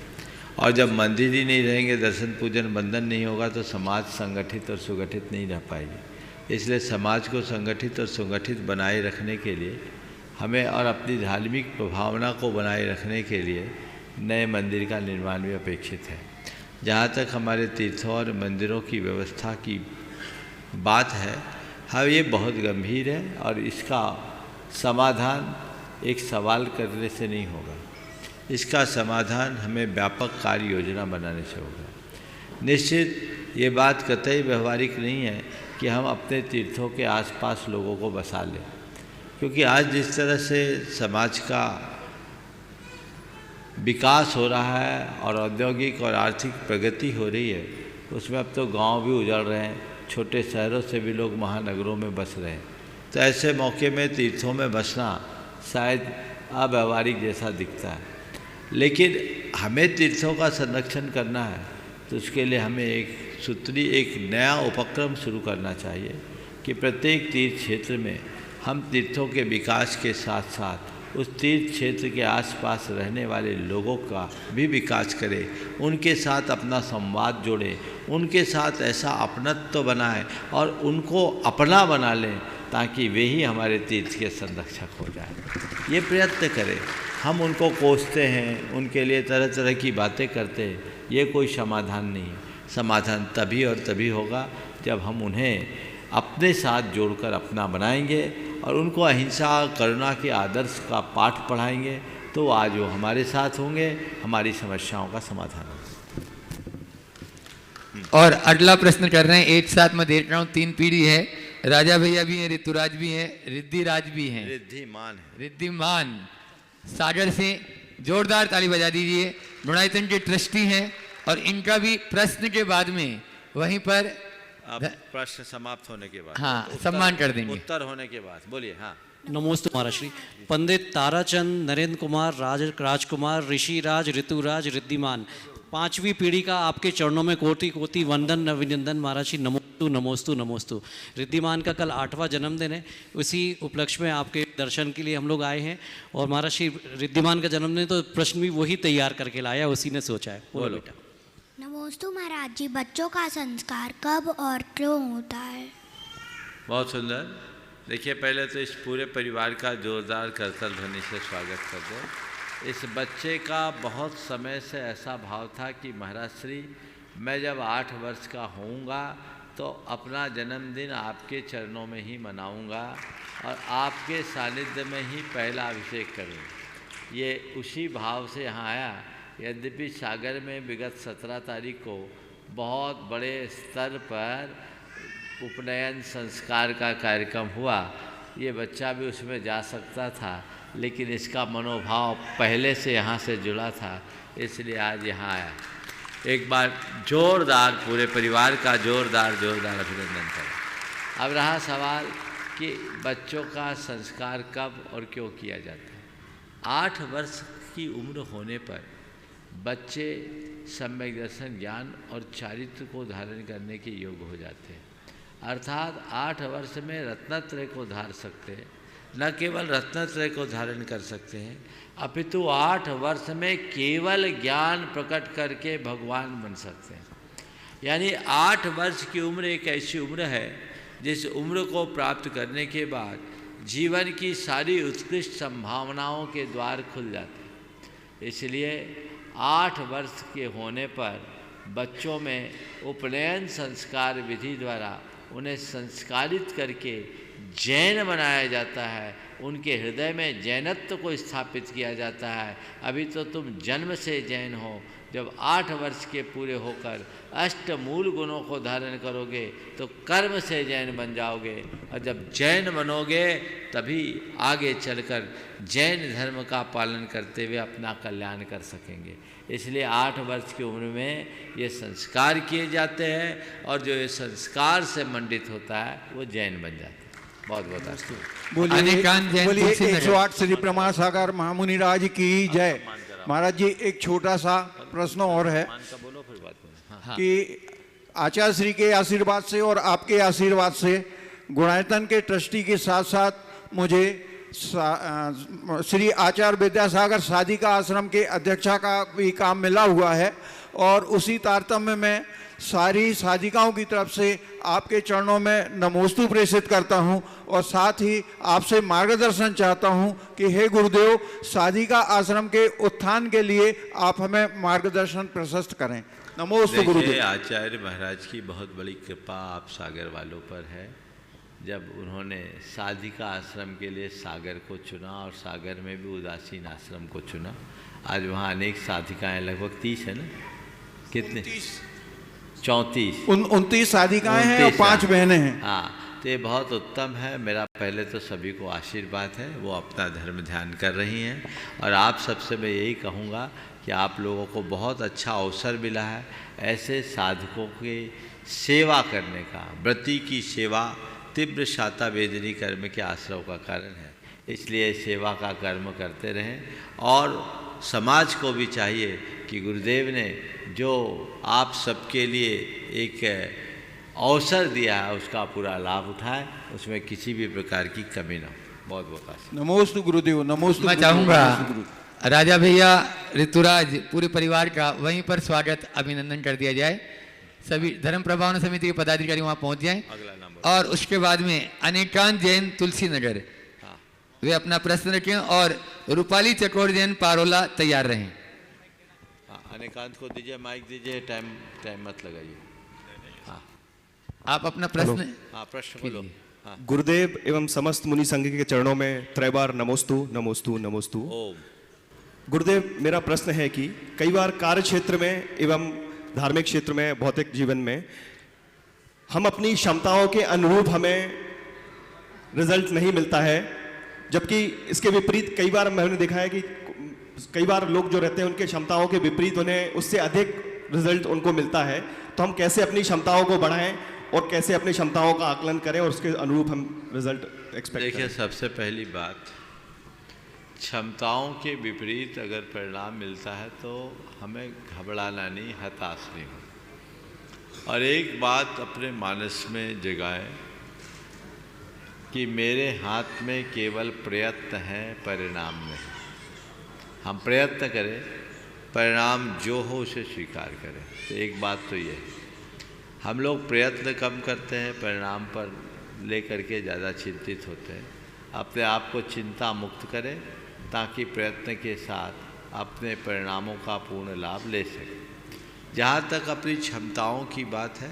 C: और जब मंदिर ही नहीं रहेंगे, दर्शन पूजन वंदन नहीं होगा तो समाज संगठित और सुगठित नहीं रह पाएगी। इसलिए समाज को संगठित और सुगठित बनाए रखने के लिए हमें और अपनी धार्मिक भावना को बनाए रखने के लिए नए मंदिर का निर्माण भी अपेक्षित है। जहाँ तक हमारे तीर्थों और मंदिरों की व्यवस्था की बात है, हाँ ये बहुत गंभीर है और इसका समाधान एक सवाल करने से नहीं होगा। इसका समाधान हमें व्यापक कार्य योजना बनाने से होगा। निश्चित ये बात कतई व्यवहारिक नहीं है कि हम अपने तीर्थों के आसपास लोगों को बसा लें, क्योंकि आज जिस तरह से समाज का विकास हो रहा है और औद्योगिक और आर्थिक प्रगति हो रही है, उसमें अब तो गांव भी उजड़ रहे हैं, छोटे शहरों से भी लोग महानगरों में बस रहे हैं। तो ऐसे मौके में तीर्थों में बसना शायद अव्यवहारिक जैसा दिखता है, लेकिन हमें तीर्थों का संरक्षण करना है तो उसके लिए हमें एक नया उपक्रम शुरू करना चाहिए कि प्रत्येक तीर्थ क्षेत्र में हम तीर्थों के विकास के साथ साथ उस तीर्थ क्षेत्र के आसपास रहने वाले लोगों का भी विकास करें, उनके साथ अपना संवाद जोड़ें, उनके साथ ऐसा अपनत्व बनाएं और उनको अपना बना लें ताकि वे ही हमारे तीर्थ के संरक्षक हो जाएं। ये प्रयत्न करें। हम उनको कोसते हैं, उनके लिए तरह तरह की बातें करते हैं, ये कोई समाधान नहीं है। समाधान तभी और तभी होगा जब हम उन्हें अपने साथ जोड़कर अपना बनाएंगे और उनको अहिंसा करुणा के आदर्श का पाठ पढ़ाएंगे, तो आज वो हमारे साथ होंगे, हमारी समस्याओं का समाधान होगा।
B: और अगला प्रश्न कर रहे हैं, एक साथ मैं देख रहा हूँ 3 पीढ़ी है, राजा भैया भी हैं, ऋतुराज भी हैं, रिद्धिराज भी हैं, रिद्धिमान सागर से जोरदार ताली बजा दीजिए। गुणायतन के ट्रस्टी हैं और इनका भी प्रश्न के बाद में वहीं पर
C: प्रश्न समाप्त होने के बाद
B: हाँ सम्मान कर देंगे।
C: उत्तर होने के बाद बोलिए। हाँ,
H: नमोस्तु महाराष्ट्री। पंडित ताराचंद, नरेंद्र कुमार, राजकुमार, ऋषिराज, ऋतुराज, रिद्धिमान, 5वीं पीढ़ी का आपके चरणों में कोटि कोटि वंदन अभिनंदन महाराज। नमोस्तु नमोस्तु नमोस्तु। रिद्धिमान का कल 8वां जन्मदिन है, उसी उपलक्ष्य में आपके दर्शन के लिए हम लोग आए हैं। और महाराज रिद्धिमान का जन्मदिन तो प्रश्न भी वही तैयार करके लाया, उसी ने सोचा है। बोलो बेटा।
I: नमोस्तु महाराज जी, बच्चों का संस्कार कब और क्यों होता है?
C: बहुत सुंदर। देखिए, पहले तो इस पूरे परिवार का जोरदार करतल ध्वनि से स्वागत कर दो। इस बच्चे का बहुत समय से ऐसा भाव था कि महाराज श्री, मैं जब 8 वर्ष का होऊंगा तो अपना जन्मदिन आपके चरणों में ही मनाऊंगा और आपके सानिध्य में ही पहला अभिषेक करूँगा। ये उसी भाव से यहाँ आया। यद्यपि सागर में विगत 17 तारीख को बहुत बड़े स्तर पर उपनयन संस्कार का कार्यक्रम हुआ, ये बच्चा भी उसमें जा सकता था, लेकिन इसका मनोभाव पहले से यहाँ से जुड़ा था, इसलिए आज यहाँ आया। एक बार जोरदार पूरे परिवार का जोरदार अभिनंदन करें। अब रहा सवाल कि बच्चों का संस्कार कब और क्यों किया जाता है। 8 वर्ष की उम्र होने पर बच्चे सम्यक दर्शन, ज्ञान और चारित्र को धारण करने के योग्य हो जाते हैं। अर्थात 8 वर्ष में रत्नत्रय को धार सकते हैं। न केवल रत्नत्रय को धारण कर सकते हैं, अपितु 8 वर्ष में केवल ज्ञान प्रकट करके भगवान बन सकते हैं। यानी 8 वर्ष की उम्र एक ऐसी उम्र है जिस उम्र को प्राप्त करने के बाद जीवन की सारी उत्कृष्ट संभावनाओं के द्वार खुल जाते हैं। इसलिए 8 वर्ष के होने पर बच्चों में उपनयन संस्कार विधि द्वारा उन्हें संस्कारित करके जैन बनाया जाता है। उनके हृदय में जैनत्व को स्थापित किया जाता है। अभी तो तुम जन्म से जैन हो, जब 8 वर्ष के पूरे होकर अष्टमूल गुणों को धारण करोगे तो कर्म से जैन बन जाओगे, और जब जैन बनोगे तभी आगे चलकर जैन धर्म का पालन करते हुए अपना कल्याण कर सकेंगे। इसलिए 8 वर्ष की उम्र में ये संस्कार किए जाते हैं, और जो ये संस्कार से मंडित होता है वो जैन बन जाता है। बहुत बहुत आशीर्वाद।
J: बोलिए 108 श्री प्रमाण सागर महामुनि राज की जय। महाराज जी, एक छोटा सा प्रश्न और है कि आचार्य श्री के आशीर्वाद से और आपके आशीर्वाद से गुणायतन के ट्रस्टी के साथ साथ मुझे श्री आचार्य विद्यासागर साधिका आश्रम के अध्यक्षा का भी काम मिला हुआ है, और उसी तारतम्य में सारी साधिकाओं की तरफ से आपके चरणों में नमोस्तु प्रेषित करता हूं, और साथ ही आपसे मार्गदर्शन चाहता हूं कि हे गुरुदेव, साधिका आश्रम के उत्थान के लिए आप हमें मार्गदर्शन प्रशस्त करें। नमोस्तु गुरुदेव।
C: आचार्य महाराज की बहुत बड़ी कृपा आप सागर वालों पर है। जब उन्होंने साधिका आश्रम के लिए सागर को चुना और सागर में भी उदासीन आश्रम को चुना, आज वहाँ अनेक साधिकाएं, लगभग 30 है ना, कितने
J: 29 साधिकाएं हैं और 5 बहनें हैं।
C: हाँ, तो ये बहुत उत्तम है। मेरा पहले तो सभी को आशीर्वाद है, वो अपना धर्म ध्यान कर रही हैं, और आप सबसे मैं यही कहूँगा कि आप लोगों को बहुत अच्छा अवसर मिला है ऐसे साधकों की सेवा करने का। व्रती की सेवा तीव्र शाता वेदनी कर्म के आश्रव का कारण है, इसलिए सेवा का कर्म करते रहें। और समाज को भी चाहिए कि गुरुदेव ने जो आप सबके लिए एक अवसर दिया है उसका पूरा लाभ उठाएं, उसमें किसी भी प्रकार की कमी ना हो। बहुत बहुत आशीर्वाद।
J: नमोस्तु गुरुदेव। नमोस्तु।
B: मैं चाहूँगा राजा भैया, ऋतुराज, पूरे परिवार का वहीं पर स्वागत अभिनंदन कर दिया जाए। सभी धर्म प्रभावना समिति के पदाधिकारी वहाँ पहुँच जाएं, और उसके बाद में अनेकांत जैन तुलसी नगर वे अपना प्रश्न रखें, और रूपाली चकोर जैन पारोला तैयार रहें।
C: अनेकांत को दीजिए, माइक दीजिए, टाइम मत लगाइए। हाँ,
B: आप अपना प्रश्न
C: प्रश्न बोलो। हाँ।
K: गुरुदेव एवं समस्त मुनि संघ के चरणों में त्रैबार नमोस्तु नमोस्तु नमोस्तु।
C: ओम।
K: गुरुदेव, मेरा प्रश्न है कि कई बार कार्य क्षेत्र में एवं धार्मिक क्षेत्र में, भौतिक जीवन में हम अपनी क्षमताओं के अनुरूप हमें रिजल्ट नहीं मिलता है, जबकि इसके विपरीत कई बार मैंने देखा है कि कई बार लोग जो रहते हैं उनके क्षमताओं के विपरीत उन्हें उससे अधिक रिजल्ट उनको मिलता है। तो हम कैसे अपनी क्षमताओं को बढ़ाएं और कैसे अपनी क्षमताओं का आकलन करें और उसके अनुरूप हम रिजल्ट एक्सपेक्ट करें?
C: देखिए, सबसे पहली बात, क्षमताओं के विपरीत अगर परिणाम मिलता है तो हमें घबराना नहीं, हताश नहीं हो। और एक बात अपने मानस में जगाएं कि मेरे हाथ में केवल प्रयत्न है, परिणाम नहीं। हम प्रयत्न करें, परिणाम जो हो उसे स्वीकार करें। तो एक बात तो ये है, हम लोग प्रयत्न कम करते हैं, परिणाम पर लेकर के ज़्यादा चिंतित होते हैं। अपने आप को चिंता मुक्त करें ताकि प्रयत्न के साथ अपने परिणामों का पूर्ण लाभ ले सकें। जहाँ तक अपनी क्षमताओं की बात है,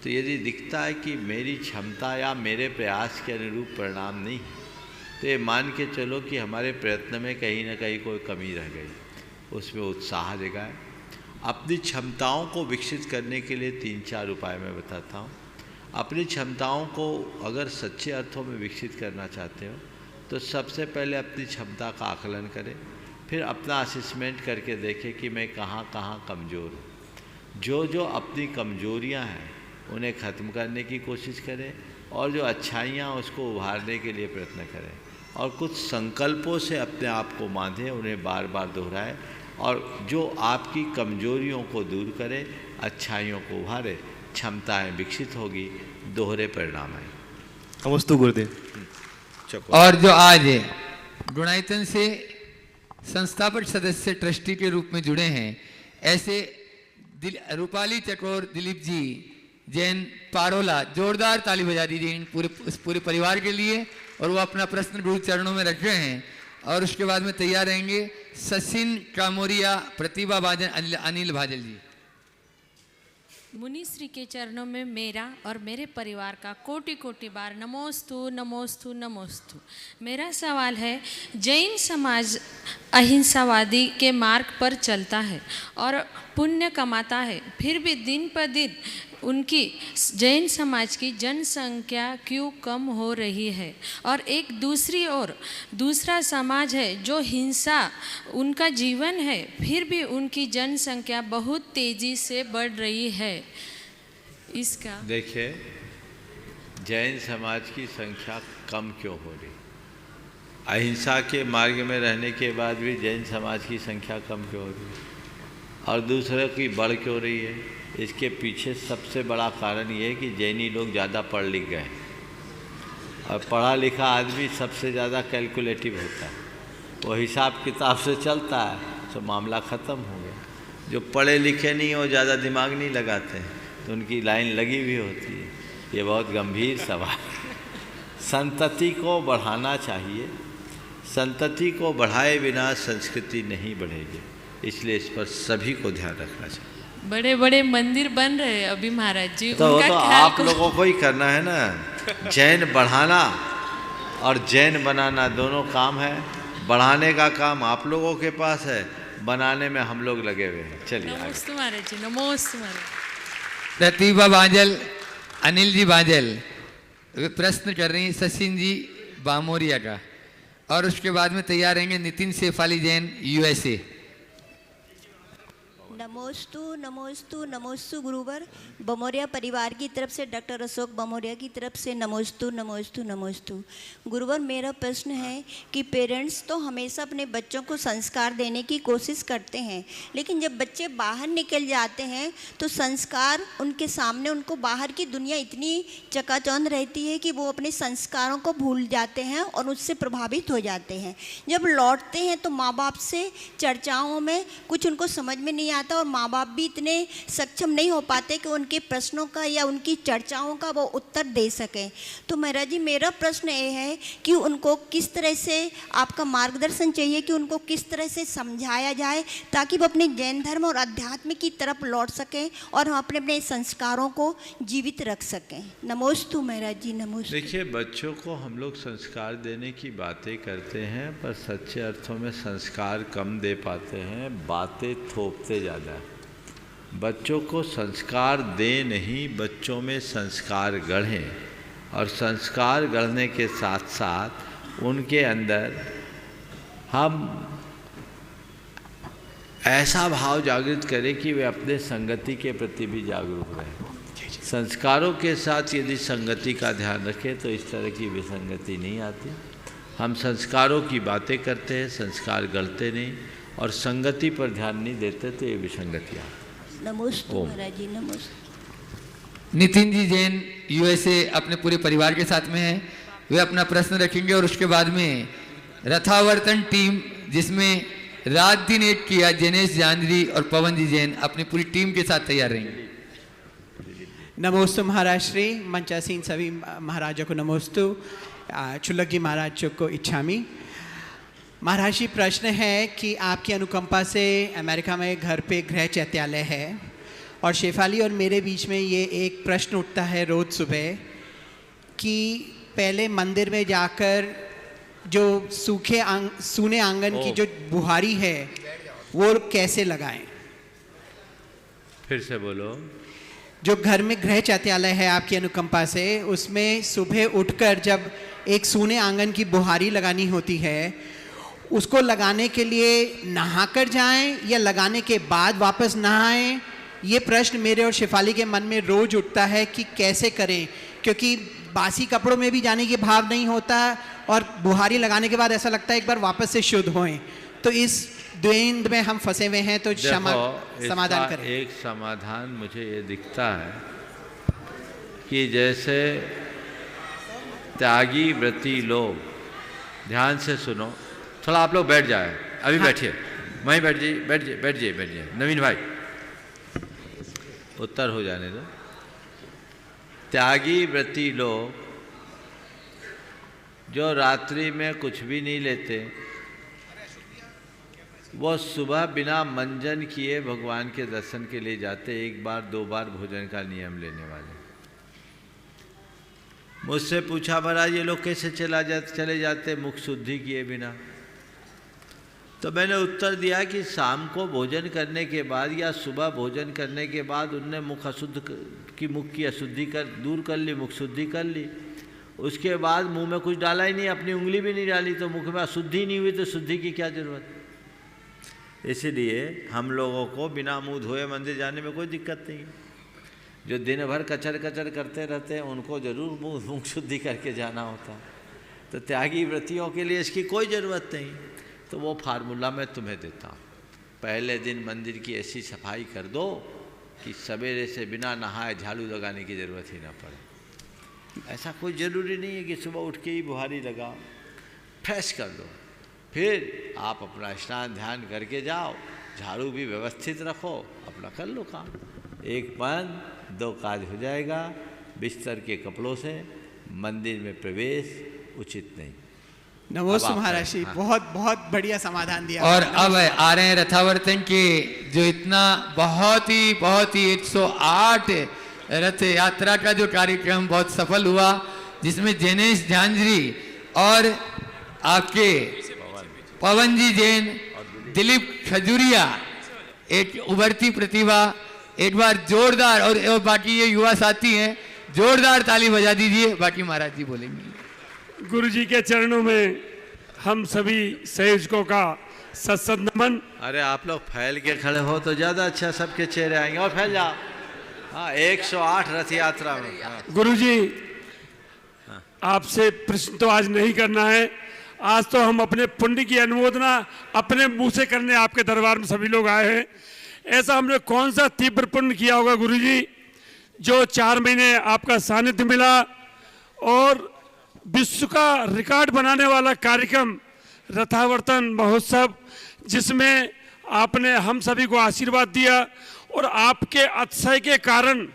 C: तो यदि दिखता है कि मेरी क्षमता या मेरे प्रयास के अनुरूप परिणाम नहीं है, तो ये मान के चलो कि हमारे प्रयत्न में कहीं ना कहीं कोई कमी रह गई, उसमें उत्साह जगाए। अपनी क्षमताओं को विकसित करने के लिए 3-4 उपाय मैं बताता हूँ। अपनी क्षमताओं को अगर सच्चे अर्थों में विकसित करना चाहते हो तो सबसे पहले अपनी क्षमता का आकलन करें, फिर अपना असेसमेंट करके देखें कि मैं कहाँ कहाँ कमज़ोर हूँ। जो जो अपनी कमजोरियाँ हैं उन्हें ख़त्म करने की कोशिश करें और जो अच्छाइयाँ उसको उभारने के लिए प्रयत्न करें, और कुछ संकल्पों से अपने आप को बांधें, उन्हें बार बार दोहराएं, और जो आपकी कमजोरियों को दूर करे, अच्छाइयों को उभारे, क्षमताएं विकसित होगी, दोहरे परिणाम आए।
K: नमस्ते गुरुदेव।
B: और जो आज गुणायतन से संस्थापक सदस्य ट्रस्टी के रूप में जुड़े हैं, ऐसे रूपाली चकोर दिलीप जी जैन पारोला, जोरदार ताली बजा दीजिए इन पूरे परिवार के लिए। और वो अपना प्रश्न गुरु चरणों में रख रहे हैं, और उसके बाद में तैयार रहेंगे सचिन कामोरिया, प्रतिभा भाजन, अनिल भाजल जी।
L: मुनि श्री के चरणों में मेरा और मेरे परिवार का कोटि कोटि बार नमोस्तु नमोस्तु नमोस्तु। मेरा सवाल है, जैन समाज अहिंसावादी के मार्ग पर चलता है और पुण्य कमाता है, फिर भी दिन पर दिन उनकी जैन समाज की जनसंख्या क्यों कम हो रही है? और एक दूसरी ओर दूसरा समाज है जो हिंसा उनका जीवन है, फिर भी उनकी जनसंख्या बहुत तेज़ी से बढ़ रही है। इसका
C: देखिए, जैन समाज की संख्या कम क्यों हो रही? अहिंसा के मार्ग में रहने के बाद भी जैन समाज की संख्या कम क्यों हो रही और दूसरे की बढ़ क्यों रही है? इसके पीछे सबसे बड़ा कारण ये है कि जैनी लोग ज़्यादा पढ़ लिख गए, और पढ़ा लिखा आदमी सबसे ज़्यादा कैलकुलेटिव होता है, वो हिसाब किताब से चलता है, तो मामला ख़त्म हो गया। जो पढ़े लिखे नहीं हो, ज़्यादा दिमाग नहीं लगाते हैं, तो उनकी लाइन लगी हुई होती है। ये बहुत गंभीर सवाल। संतति को बढ़ाना चाहिए, संतति को बढ़ाए बिना संस्कृति नहीं बढ़ेगी, इसलिए इस पर सभी को ध्यान रखना चाहिए।
L: बड़े बड़े मंदिर बन रहे हैं अभी महाराज जी,
C: तो
L: उनका
C: तो
L: ख्याल
C: आप लोगों को ही करना है ना। जैन बढ़ाना और जैन बनाना दोनों काम है। बढ़ाने का काम आप लोगों के पास है, बनाने में हम लोग लगे हुए हैं। चलिए
L: नमोस्तु महाराज जी, नमोस्तु महाराज।
B: प्रतिभा बांजल, अनिल जी बांजल प्रश्न कर रही हैं सचिन जी बामोरिया का, और उसके बाद में तैयार रहेंगे नितिन शेफाली जैन यूएसए।
M: नमोस्तु नमोस्तु नमोस्तु गुरुवर। बमोरिया परिवार की तरफ से, डॉक्टर अशोक बमोरिया की तरफ से नमोस्तु नमोस्तु नमोस्तु। गुरुवर, मेरा प्रश्न है कि पेरेंट्स तो हमेशा अपने बच्चों को संस्कार देने की कोशिश करते हैं, लेकिन जब बच्चे बाहर निकल जाते हैं तो संस्कार उनके सामने, उनको बाहर की दुनिया इतनी चकाचौंध रहती है कि वो अपने संस्कारों को भूल जाते हैं और उससे प्रभावित हो जाते हैं। जब लौटते हैं तो माँ बाप से चर्चाओं में कुछ उनको समझ में नहीं आता, और माँ बाप भी इतने सक्षम नहीं हो पाते कि उनके प्रश्नों का या उनकी चर्चाओं का वो उत्तर दे सकें। तो महाराज जी, मेरा प्रश्न ये है कि उनको किस तरह से आपका मार्गदर्शन चाहिए कि उनको किस तरह से समझाया जाए ताकि वो अपने जैन धर्म और अध्यात्म की तरफ लौट सकें और हम अपने अपने संस्कारों को जीवित रख सकें। नमोस्तु महाराज जी, नमोस्तु।
C: देखिए, बच्चों को हम लोग संस्कार देने की बातें करते हैं, पर सच्चे अर्थों में संस्कार कम दे पाते हैं, बातें थोपते ज़्यादा। बच्चों को संस्कार दें नहीं, बच्चों में संस्कार गढ़ें, और संस्कार गढ़ने के साथ साथ उनके अंदर हम ऐसा भाव जागृत करें कि वे अपने संगति के प्रति भी जागरूक रहें। संस्कारों के साथ यदि संगति का ध्यान रखें तो इस तरह की विसंगति नहीं आती। हम संस्कारों की बातें करते हैं, संस्कार गढ़ते नहीं, और संगति पर ध्यान नहीं देते तो ये विसंगतियाँ।
M: नमोस्तु महाराज जी, नमोस्तु।
B: नितिन जी जैन यूएसए अपने पूरे परिवार के साथ में हैं, वे अपना प्रश्न रखेंगे, और उसके बाद में रथावर्तन टीम जिसमें रात दिन एक किया जैनेश जानरी और पवन जी जैन अपनी पूरी टीम के साथ तैयार रहेंगे।
N: नमोस्तु महाराज श्री, मंचासीन सभी महाराजों को नमोस्तु। चुल्लक जी महाराज को इच्छामी। महाराज जी, प्रश्न है कि आपकी अनुकंपा से अमेरिका में घर पे गृह चैत्यालय है, और शेफाली और मेरे बीच में ये एक प्रश्न उठता है रोज़ सुबह कि पहले मंदिर में जाकर जो सूने आंगन की जो बुहारी है वो कैसे लगाएं।
C: फिर से बोलो।
N: जो घर में गृह चैत्यालय है आपकी अनुकंपा से, उसमें सुबह उठकर जब एक सूने आंगन की बुहारी लगानी होती है, उसको लगाने के लिए नहाकर जाएं या लगाने के बाद वापस नहाएं? ये प्रश्न मेरे और शिफाली के मन में रोज उठता है कि कैसे करें, क्योंकि बासी कपड़ों में भी जाने की भाव नहीं होता और बुहारी लगाने के बाद ऐसा लगता है एक बार वापस से शुद्ध होएं। तो इस द्वंद में हम फंसे हुए हैं, तो समाधान करें।
C: एक समाधान मुझे ये दिखता है कि जैसे त्यागी व्रती लोग, ध्यान से सुनो, थोड़ा आप लोग बैठ जाए, अभी बैठिए, वहीं बैठ जाइए, बैठ जाइए नवीन भाई, उत्तर हो जाने दो। त्यागी व्रती लोग जो रात्रि में कुछ भी नहीं लेते, वो सुबह बिना मंजन किए भगवान के दर्शन के लिए जाते, एक बार 2 बार भोजन का नियम लेने वाले। मुझसे पूछा महाराज ये लोग कैसे चले जाते मुख शुद्धि किए बिना? तो मैंने उत्तर दिया कि शाम को भोजन करने के बाद या सुबह भोजन करने के बाद उनने मुख की अशुद्धि दूर कर ली, मुख शुद्धि कर ली। उसके बाद मुंह में कुछ डाला ही नहीं, अपनी उंगली भी नहीं डाली, तो मुख में अशुद्धि नहीं हुई, तो शुद्धि की क्या जरूरत? इसलिए हम लोगों को बिना मुंह धोए मंदिर जाने में कोई दिक्कत नहीं है। जो दिन भर कचर करते रहते हैं उनको जरूर मुख शुद्धि करके जाना होता है। तो त्यागी व्रतियों के लिए इसकी कोई ज़रूरत नहीं। तो वो फार्मूला मैं तुम्हें देता हूँ, पहले दिन मंदिर की ऐसी सफाई कर दो कि सवेरे से बिना नहाए झाड़ू लगाने की ज़रूरत ही ना पड़े। ऐसा कोई ज़रूरी नहीं है कि सुबह उठ के ही बुहारी लगाओ, फ्रेश कर दो, फिर आप अपना स्नान ध्यान करके जाओ, झाड़ू भी व्यवस्थित रखो, अपना कर लो काम। 1 मन 2 काज हो जाएगा। बिस्तर के कपड़ों से मंदिर में प्रवेश उचित नहीं।
N: नमोस्तु महाराज जी, बहुत बहुत बढ़िया समाधान दिया।
B: और अब आ रहे हैं रथावर्तन के, जो इतना बहुत ही 108 रथ यात्रा का जो कार्यक्रम बहुत सफल हुआ, जिसमें जैनेश झांझरी और आपके पवन जी जैन, दिलीप खजूरिया, एक उभरती प्रतिभा, एक बार जोरदार, और बाकी ये युवा साथी हैं, जोरदार ताली बजा दीजिए। बाकी महाराज जी बोलेंगे।
O: गुरु जी के चरणों में हम सभी संयोजकों का सत्सत नमन।
C: अरे आप लोग फैल के खड़े हो तो ज़्यादा अच्छा, सबके चेहरे आएंगे, और फैल जाओ। हाँ, 108 रथ यात्रा में। हाँ।
O: गुरु जी, आपसे प्रश्न तो आज नहीं करना है, आज तो हम अपने पुण्य की अनुमोदना अपने मुंह से करने आपके दरबार में सभी लोग आए हैं। ऐसा हमने कौन सा तीव्र पुण्य किया होगा गुरु जी, जो 4 महीने आपका सानिध्य मिला और विश्व का रिकॉर्ड बनाने वाला कार्यक्रम रथावर्तन महोत्सव, जिसमें आपने हम सभी को आशीर्वाद दिया, और आपके अतिशय के कारण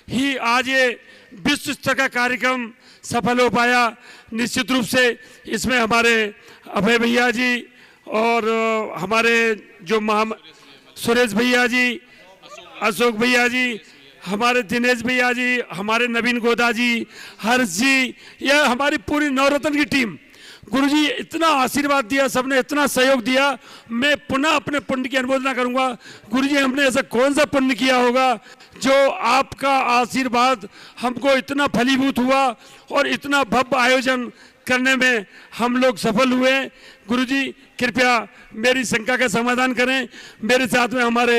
O: ही आज ये विश्व स्तर का कार्यक्रम सफल हो पाया। निश्चित रूप से इसमें हमारे अभय भैया जी और हमारे जो सुरेश भैया जी, अशोक भैया जी, हमारे दिनेश भैया जी, हमारे नवीन गोदा जी, हर्ष जी, यह हमारी पूरी नवरत्न की टीम, गुरुजी इतना आशीर्वाद दिया, सबने इतना सहयोग दिया। मैं पुनः अपने पुण्य की अनुमोदना करूंगा। गुरुजी, हमने ऐसा कौन सा पुण्य किया होगा जो आपका आशीर्वाद हमको इतना फलीभूत हुआ और इतना भव्य आयोजन करने में हम लोग सफल हुए। गुरुजी कृपया मेरी शंका का समाधान करें। मेरे साथ में हमारे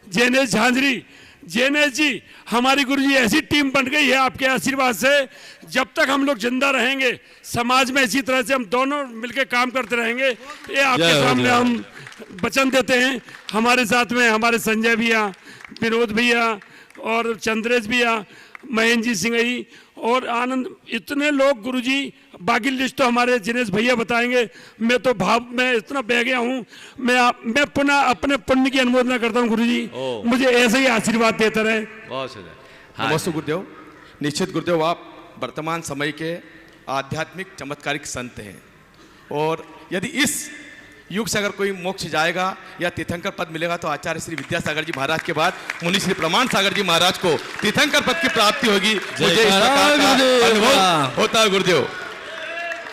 O: जैनेश झांझरी, जैनेश जी, हमारी गुरुजी ऐसी टीम बन गई है आपके आशीर्वाद से। जब तक हम लोग जिंदा रहेंगे समाज में इसी तरह से हम दोनों मिलकर काम करते रहेंगे, ये आपके सामने हम वचन देते हैं। हमारे साथ में हमारे संजय भैया, विनोद भैया और चंद्रेश भैया, महेंद्र जी सिंह और आनंद, इतने लोग गुरुजी, बाकी लिस्ट तो हमारे जिनेश भैया बताएंगे। मैं तो भाव में इतना बह गया हूँ। मैं पुनः अपने पुण्य की अनुमोदना करता हूँ गुरुजी, मुझे ऐसे ही आशीर्वाद देते रहे।
C: बहुत सुंदर।
K: नमस्ते गुरुदेव। निश्चित गुरुदेव, आप वर्तमान समय के आध्यात्मिक चमत्कारिक संत हैं, और यदि इस युग से अगर कोई मोक्ष जाएगा या तीर्थंकर पद मिलेगा तो आचार्य श्री विद्यासागर जी महाराज के बाद मुनि श्री प्रमाण सागर जी महाराज को तीर्थंकर पद की प्राप्ति होगी। मुझे इस प्रकार का अनुभव होता है गुरुदेव।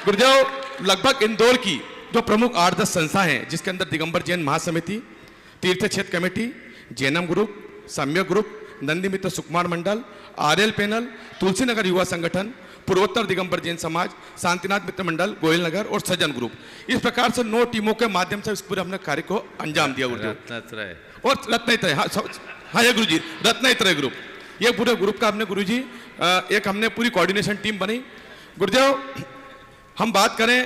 K: गुरुदेव, लगभग इंदौर की जो प्रमुख 8-10 संस्था हैं, जिसके अंदर दिगंबर जैन महासमिति, तीर्थ क्षेत्र कमेटी, जैनम ग्रुप, सम्यक ग्रुप,
P: नंदी मित्र सुकुमार मंडल, आरएल पैनल, तुलसी नगर युवा संगठन, पूर्वोत्तर दिगंबर जैन समाज, शांतिनाथ मित्र मंडल, गोयल नगर और सज्जन ग्रुप। इस प्रकार से 9 टीमों के माध्यम से इस पूरे हमने कार्य को अंजाम दिया गुरुदेव। और रत्नत्रय, हाँ ये गुरुजी रत्नत्रय ग्रुप, ये पूरे ग्रुप का हमने गुरुजी एक हमने पूरी कोऑर्डिनेशन टीम बनी गुरुदेव। हम बात करें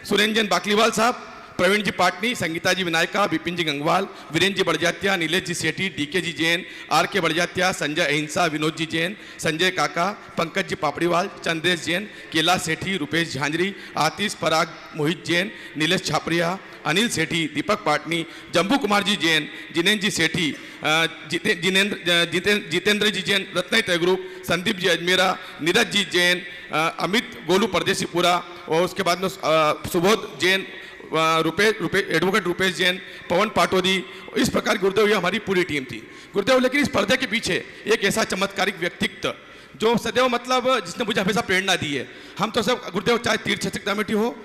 P: सुरेंद्र जैन बाकलीवाल साहब, प्रवीण जी पाटनी, संगीता जी विनायका, विपिन जी गंगवाल, वीरेंद्र जी बड़जात्या, नीलेश जी सेठी, डीके जी जैन, आर के बड़जात्या, संजय अहिंसा, विनोद जी जैन, संजय काका, पंकज जी पापड़ीवाल, चंद्रेश जैन, कैलाश सेठी, रुपेश झांझरी, आतिश पराग, मोहित जैन, नीलेश छापरिया, अनिल सेठी, दीपक पाटनी, जम्बू कुमार जी जैन, जिनेन्द्र जी सेठी, जितेंद्र जी जैन, रत्नत्रय ग्रुप, संदीप जी अजमेरा, नीरज जी जैन, अमित गोलू परदेसीपुरा, और उसके बाद में सुबोध जैन, एडवोकेट रुपेश जैन, पवन पाटोदी। इस प्रकार गुरुदेव ये हमारी पूरी टीम थी गुरुदेव। लेकिन इस पर्दे के पीछे एक ऐसा चमत्कारिक व्यक्तित्व जो सदैव मतलब जिसने मुझे हमेशा प्रेरणा दी है। हम तो सब गुरुदेव, चाहे तीर्थ क्षेत्र कमेटी हो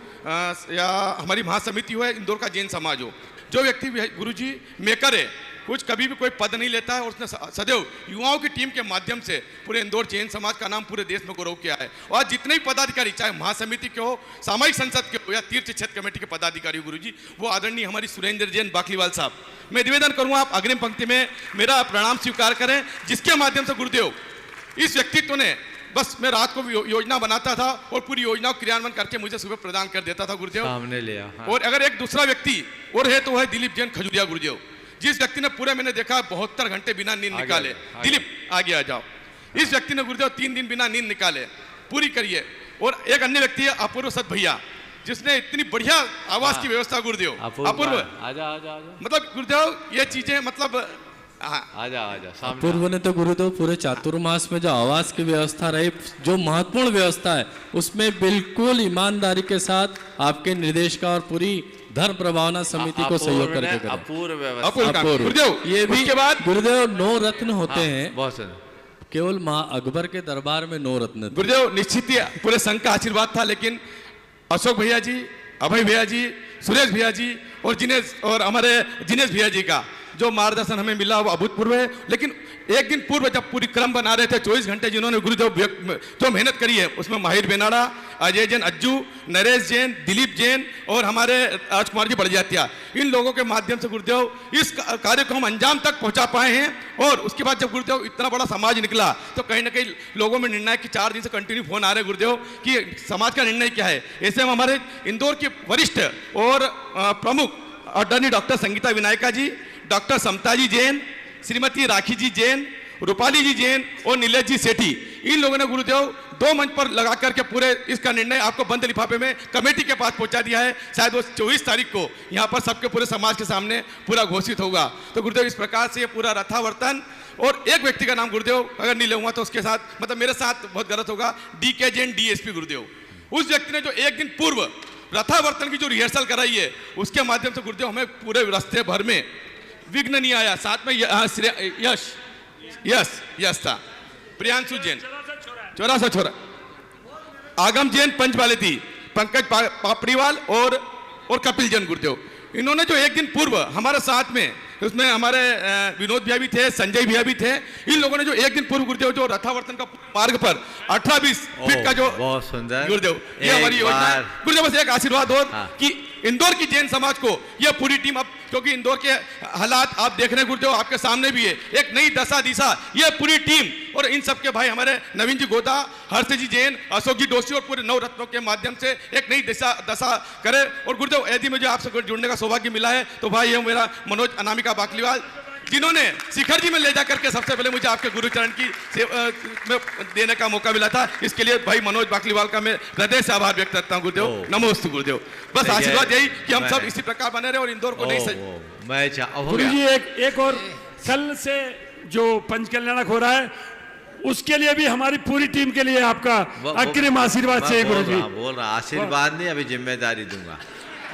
P: या हमारी महासमिति हो या इंदौर का जैन समाज हो, जो व्यक्ति गुरुजी मेकर है, कुछ कभी भी कोई पद नहीं लेता है, और उसने सदैव युवाओं की टीम के माध्यम से पूरे इंदौर जैन समाज का नाम पूरे देश में गौरव किया है। और जितने भी पदाधिकारी, चाहे महासमिति के हो, सामाजिक संसद के हो या तीर्थ क्षेत्र कमेटी के पदाधिकारी गुरुजी, वो आदरणीय हमारी सुरेंद्र जैन बाकलीवाल साहब, मैं निवेदन करूंगा आप अग्रिम पंक्ति में मेरा प्रणाम स्वीकार करें, जिसके माध्यम से गुरुदेव इस व्यक्तित्व ने बस मैं रात को योजना बनाता था और पूरी योजना को क्रियान्वयन करके मुझे सुबह प्रदान कर देता था गुरुदेव।
C: सामने लिया, हाँ।
P: और अगर एक दूसरा व्यक्ति और है तो वह है दिलीप जैन खजुरिया गुरुदेव, जिस व्यक्ति ने पूरे मैंने देखा 72 घंटे बिना नींद निकाले। दिलीप आगे आ जाओ। इस व्यक्ति ने गुरुदेव 3 दिन बिना नींद निकाले पूरी करिए। और एक अन्य व्यक्ति है अपूर्व सत भैया, जिसने इतनी बढ़िया आवास की व्यवस्था गुरुदेव, अपूर्व
C: आजा
P: मतलब गुरुदेव ये चीजें मतलब
C: आजा
Q: अपूर्व ने तो गुरुदेव पूरे चातुर्मास में जो आवास की व्यवस्था रही, जो महत्वपूर्ण व्यवस्था है, उसमें बिल्कुल ईमानदारी के साथ आपके निर्देश का और पूरी धर्म प्रभावना समिति को सहयोग करके करें।
P: अपूर्व
Q: ये भी गुरुदेव 9 रत्न होते हैं,
C: बहुत
Q: केवल माँ अकबर के दरबार में 9 रत्न।
P: गुरुदेव निश्चित ही पूरे संघ का आशीर्वाद था, लेकिन अशोक भैया जी, अभय भैया जी, सुरेश भैया जी और हमारे जिनेश भैया जी का जो मार्गदर्शन हमें मिला वो अभूतपूर्व है। लेकिन एक दिन पूर्व जब पूरी क्रम बना रहे थे, 24 घंटे जिन्होंने गुरुदेव जो मेहनत करी है, उसमें माहिर बेनाड़ा, अजय जैन अज्जू, नरेश जैन, दिलीप जैन और हमारे राजकुमार जी बड़जात्या, इन लोगों के माध्यम से गुरुदेव इस कार्य को हम अंजाम तक पहुंचा पाए हैं। और उसके बाद जब गुरुदेव इतना बड़ा समाज निकला, तो कहीं ना कहीं लोगों में निर्णय की 4 दिन से कंटिन्यू फोन आ रहे गुरुदेव कि समाज का निर्णय क्या है। ऐसे में हमारे इंदौर के वरिष्ठ और प्रमुख आदरणीय डॉक्टर संगीता विनायका जी, डॉक्टर समता जी जैन, श्रीमती राखी जी जैन, रूपाली जी जैन और नीलेश जी सेठी, इन लोगों ने गुरुदेव 2 मंच पर लगा करके पूरे इसका निर्णय आपको बंद लिफाफे में कमेटी के पास पहुंचा दिया है। शायद वो 24 तारीख को यहाँ पर सबके पूरे समाज के सामने पूरा घोषित होगा। तो गुरुदेव इस प्रकार से ये पूरा रथावर्तन, और एक व्यक्ति का नाम गुरुदेव अगर नहीं लूंगा तो उसके साथ मतलब मेरे साथ बहुत गलत होगा, डीके जैन डीएसपी गुरुदेव, उस व्यक्ति ने जो एक दिन पूर्व रथावर्तन की जो रिहर्सल कराई है, उसके माध्यम से गुरुदेव हमें पूरे रास्ते भर में विघ्न नहीं आया। साथ में यश था, प्रियांशु जैन चौरा सा छोरा, आगम जैन पंचवाले थी, पंकज पापड़ीवाल और कपिल जैन गुरुदेव, इन्होंने जो एक दिन पूर्व हमारे साथ में, उसमें हमारे विनोद भैया भी थे, संजय भैया भी थे, इन लोगों ने जो एक दिन पूर्व गुरुदेव जो रथावर्तन का मार्ग पर 18-20 फीट का जो
C: बहुत सुंदर
P: गुरुदेव, ये हमारी योजना है गुरुदेव। बस एक आशीर्वाद और कि इंदौर की जैन समाज को यह पूरी टीम, अब क्योंकि इंदौर के हालात आप देख रहे हैं गुरुदेव, आपके सामने भी है, एक नई दशा दिशा, यह पूरी टीम और इन सबके भाई हमारे नवीन जी गोदा, हर्ष जी जैन, अशोक जी दोषी और पूरे 9 रत्नों के माध्यम से एक नई दशा करे। और गुरुदेव यदि मुझे आपसे जुड़ने का सौभाग्य मिला है तो भाई ये मेरा मनोज अनामिका बाकलीवाल, जिन्होंने शिखर जी में ले जाकर के सबसे पहले मुझे आपके गुरुचरण की में देने का मौका मिला था, इसके लिए भाई मनोज बाकलीवाल का मैं हृदय से आभार व्यक्त करता हूं गुरुदेव। नमोस्तु गुरुदेव। बस आशीर्वाद यही कि हम सब इसी प्रकार बने रहे और इंदौर को नहीं
O: गुरुजी एक और कल से जो पंचकल्याणक हो रहा है, उसके लिए भी हमारी पूरी टीम के लिए आपका अग्रिम आशीर्वाद चाहिए गुरुजी।
C: बोल रहा आशीर्वाद नहीं, अभी जिम्मेदारी दूंगा।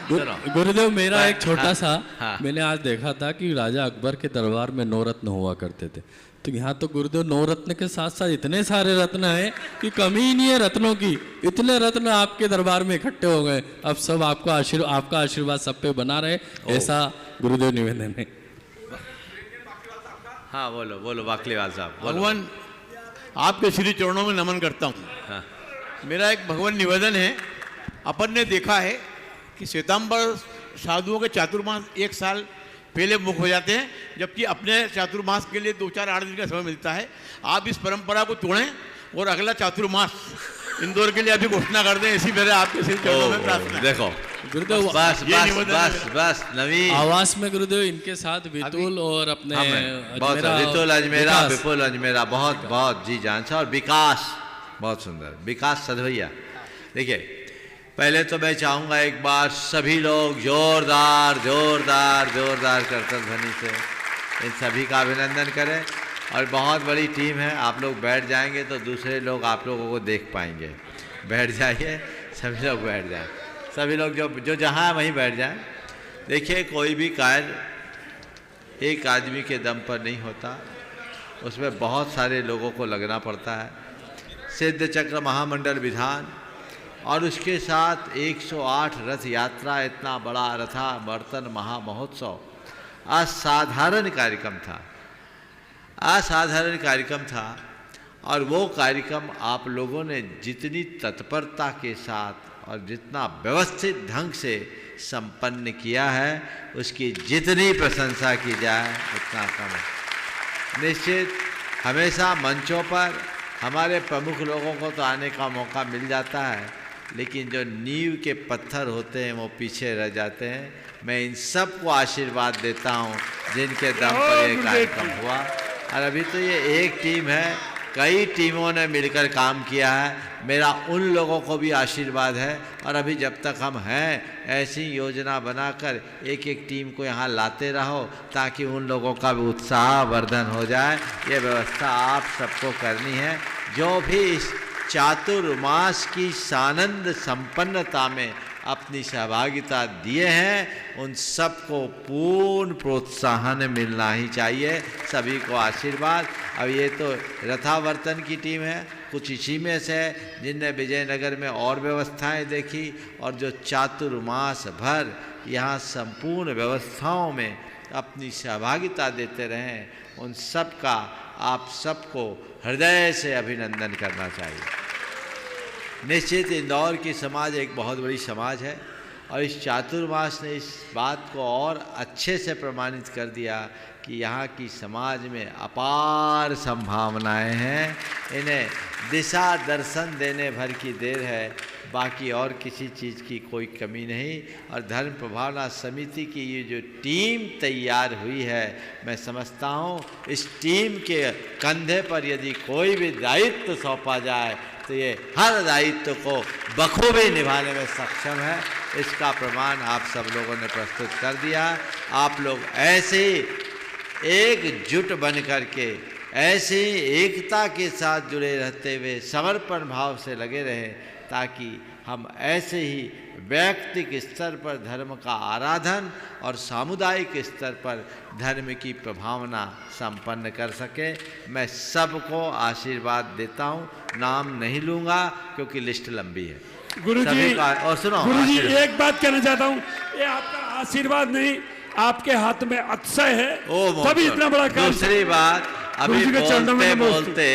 Q: गुरुदेव मेरा एक छोटा सा, मैंने आज देखा था कि राजा अकबर के दरबार में 9 रत्न हुआ करते थे, तो यहाँ तो गुरुदेव 9 रत्न के साथ साथ इतने सारे रत्न हैं कि कमी ही नहीं है रत्नों की। इतने रत्न आपके दरबार में इकट्ठे हो गए, अब सब आपका आशीर्वाद सब पे बना रहे, ऐसा गुरुदेव निवेदन है।
C: हाँ बोलो बोलो वाकलीवाल साहब बोलो।
R: भगवान आपके श्री चरणों में नमन करता हूँ।
C: हाँ।
R: मेरा एक भगवान निवेदन है, अपन ने देखा है कि श्वेतांबर साधुओं के चातुर्मास 1 साल पहले मुख हो जाते हैं, जबकि अपने चातुर्मास के लिए 2-4-8 दिन का समय मिलता है। आप इस परंपरा को तोड़ें और अगला चातुर्मास इंदौर के लिए अभी घोषणा कर दें, इसी मेरे आपके श्री चरणों में प्रार्थना है।
C: देखो
Q: गुरुदेव
C: बस बस नवीन
Q: आवास में गुरुदेव इनके साथ विपुल और अपने
C: बहुत विपुल अजमेरा, विपुल अजमेरा बहुत बहुत जी जान से, और विकास बहुत सुंदर, विकास सधवैया। देखिए पहले तो मैं चाहूँगा एक बार सभी लोग जोरदार जोरदार जोरदार करतल ध्वनि से इन सभी का अभिनंदन करें। और बहुत बड़ी टीम है, आप लोग बैठ जाएंगे तो दूसरे लोग आप लोगों को देख पाएंगे। बैठ जाइए, सभी लोग बैठ जाएं, सभी लोग जो जहाँ वहीं बैठ जाएं। देखिए कोई भी कार्य एक आदमी के दम पर नहीं होता, उसमें बहुत सारे लोगों को लगना पड़ता है। सिद्ध चक्र महामंडल विधान और उसके साथ 108 रथ यात्रा, इतना बड़ा रथावर्तन महामहोत्सव असाधारण कार्यक्रम था, असाधारण कार्यक्रम था। और वो कार्यक्रम आप लोगों ने जितनी तत्परता के साथ और जितना व्यवस्थित ढंग से संपन्न किया है, उसकी जितनी प्रशंसा की जाए उतना कम है। निश्चित हमेशा मंचों पर हमारे प्रमुख लोगों को तो आने का मौका मिल जाता है, लेकिन जो नींव के पत्थर होते हैं वो पीछे रह जाते हैं। मैं इन सब को आशीर्वाद देता हूँ जिनके दम पर ये कार्यक्रम हुआ। और अभी तो ये एक टीम है, कई टीमों ने मिलकर काम किया है। मेरा उन लोगों को भी आशीर्वाद है, और अभी जब तक हम हैं ऐसी योजना बनाकर एक एक टीम को यहाँ लाते रहो, ताकि उन लोगों का भी उत्साह वर्धन हो जाए। ये व्यवस्था आप सबको करनी है। जो भी इस चातुर्मास की सानंद संपन्नता में अपनी सहभागिता दिए हैं, उन सबको पूर्ण प्रोत्साहन मिलना ही चाहिए। सभी को आशीर्वाद। अब ये तो रथावर्तन की टीम है, कुछ इसी में से जिनने विजयनगर में और व्यवस्थाएं देखी, और जो चातुर्मास भर यहाँ संपूर्ण व्यवस्थाओं में अपनी सहभागिता देते रहें, उन सब का आप सबको हृदय से अभिनंदन करना चाहिए। निश्चित इंदौर की समाज एक बहुत बड़ी समाज है, और इस चातुर्मास ने इस बात को और अच्छे से प्रमाणित कर दिया कि यहाँ की समाज में अपार संभावनाएं हैं। इन्हें दिशा दर्शन देने भर की देर है, बाकी और किसी चीज़ की कोई कमी नहीं। और धर्म प्रभावना समिति की ये जो टीम तैयार हुई है, मैं समझता हूँ इस टीम के कंधे पर यदि कोई भी दायित्व सौंपा जाए तो ये हर दायित्व को बखूबी निभाने में सक्षम है। इसका प्रमाण आप सब लोगों ने प्रस्तुत कर दिया। आप लोग ऐसे ही एकजुट बन कर के, ऐसे ही एकता के साथ जुड़े रहते हुए समर्पण भाव से लगे रहें, ताकि हम ऐसे ही व्यक्तिक स्तर पर धर्म का आराधन और सामुदायिक स्तर पर धर्म की प्रभावना संपन्न कर सके। मैं सबको आशीर्वाद देता हूँ, नाम नहीं लूँगा क्योंकि लिस्ट लंबी है।
O: गुरुजी,
C: और सुनो
O: गुरुजी एक बात कहना चाहता हूँ, ये आपका आशीर्वाद नहीं, आपके हाथ में अतिशय है, तभी इतना बड़ा काम।
C: दूसरी बात, अभी बोलते बोलते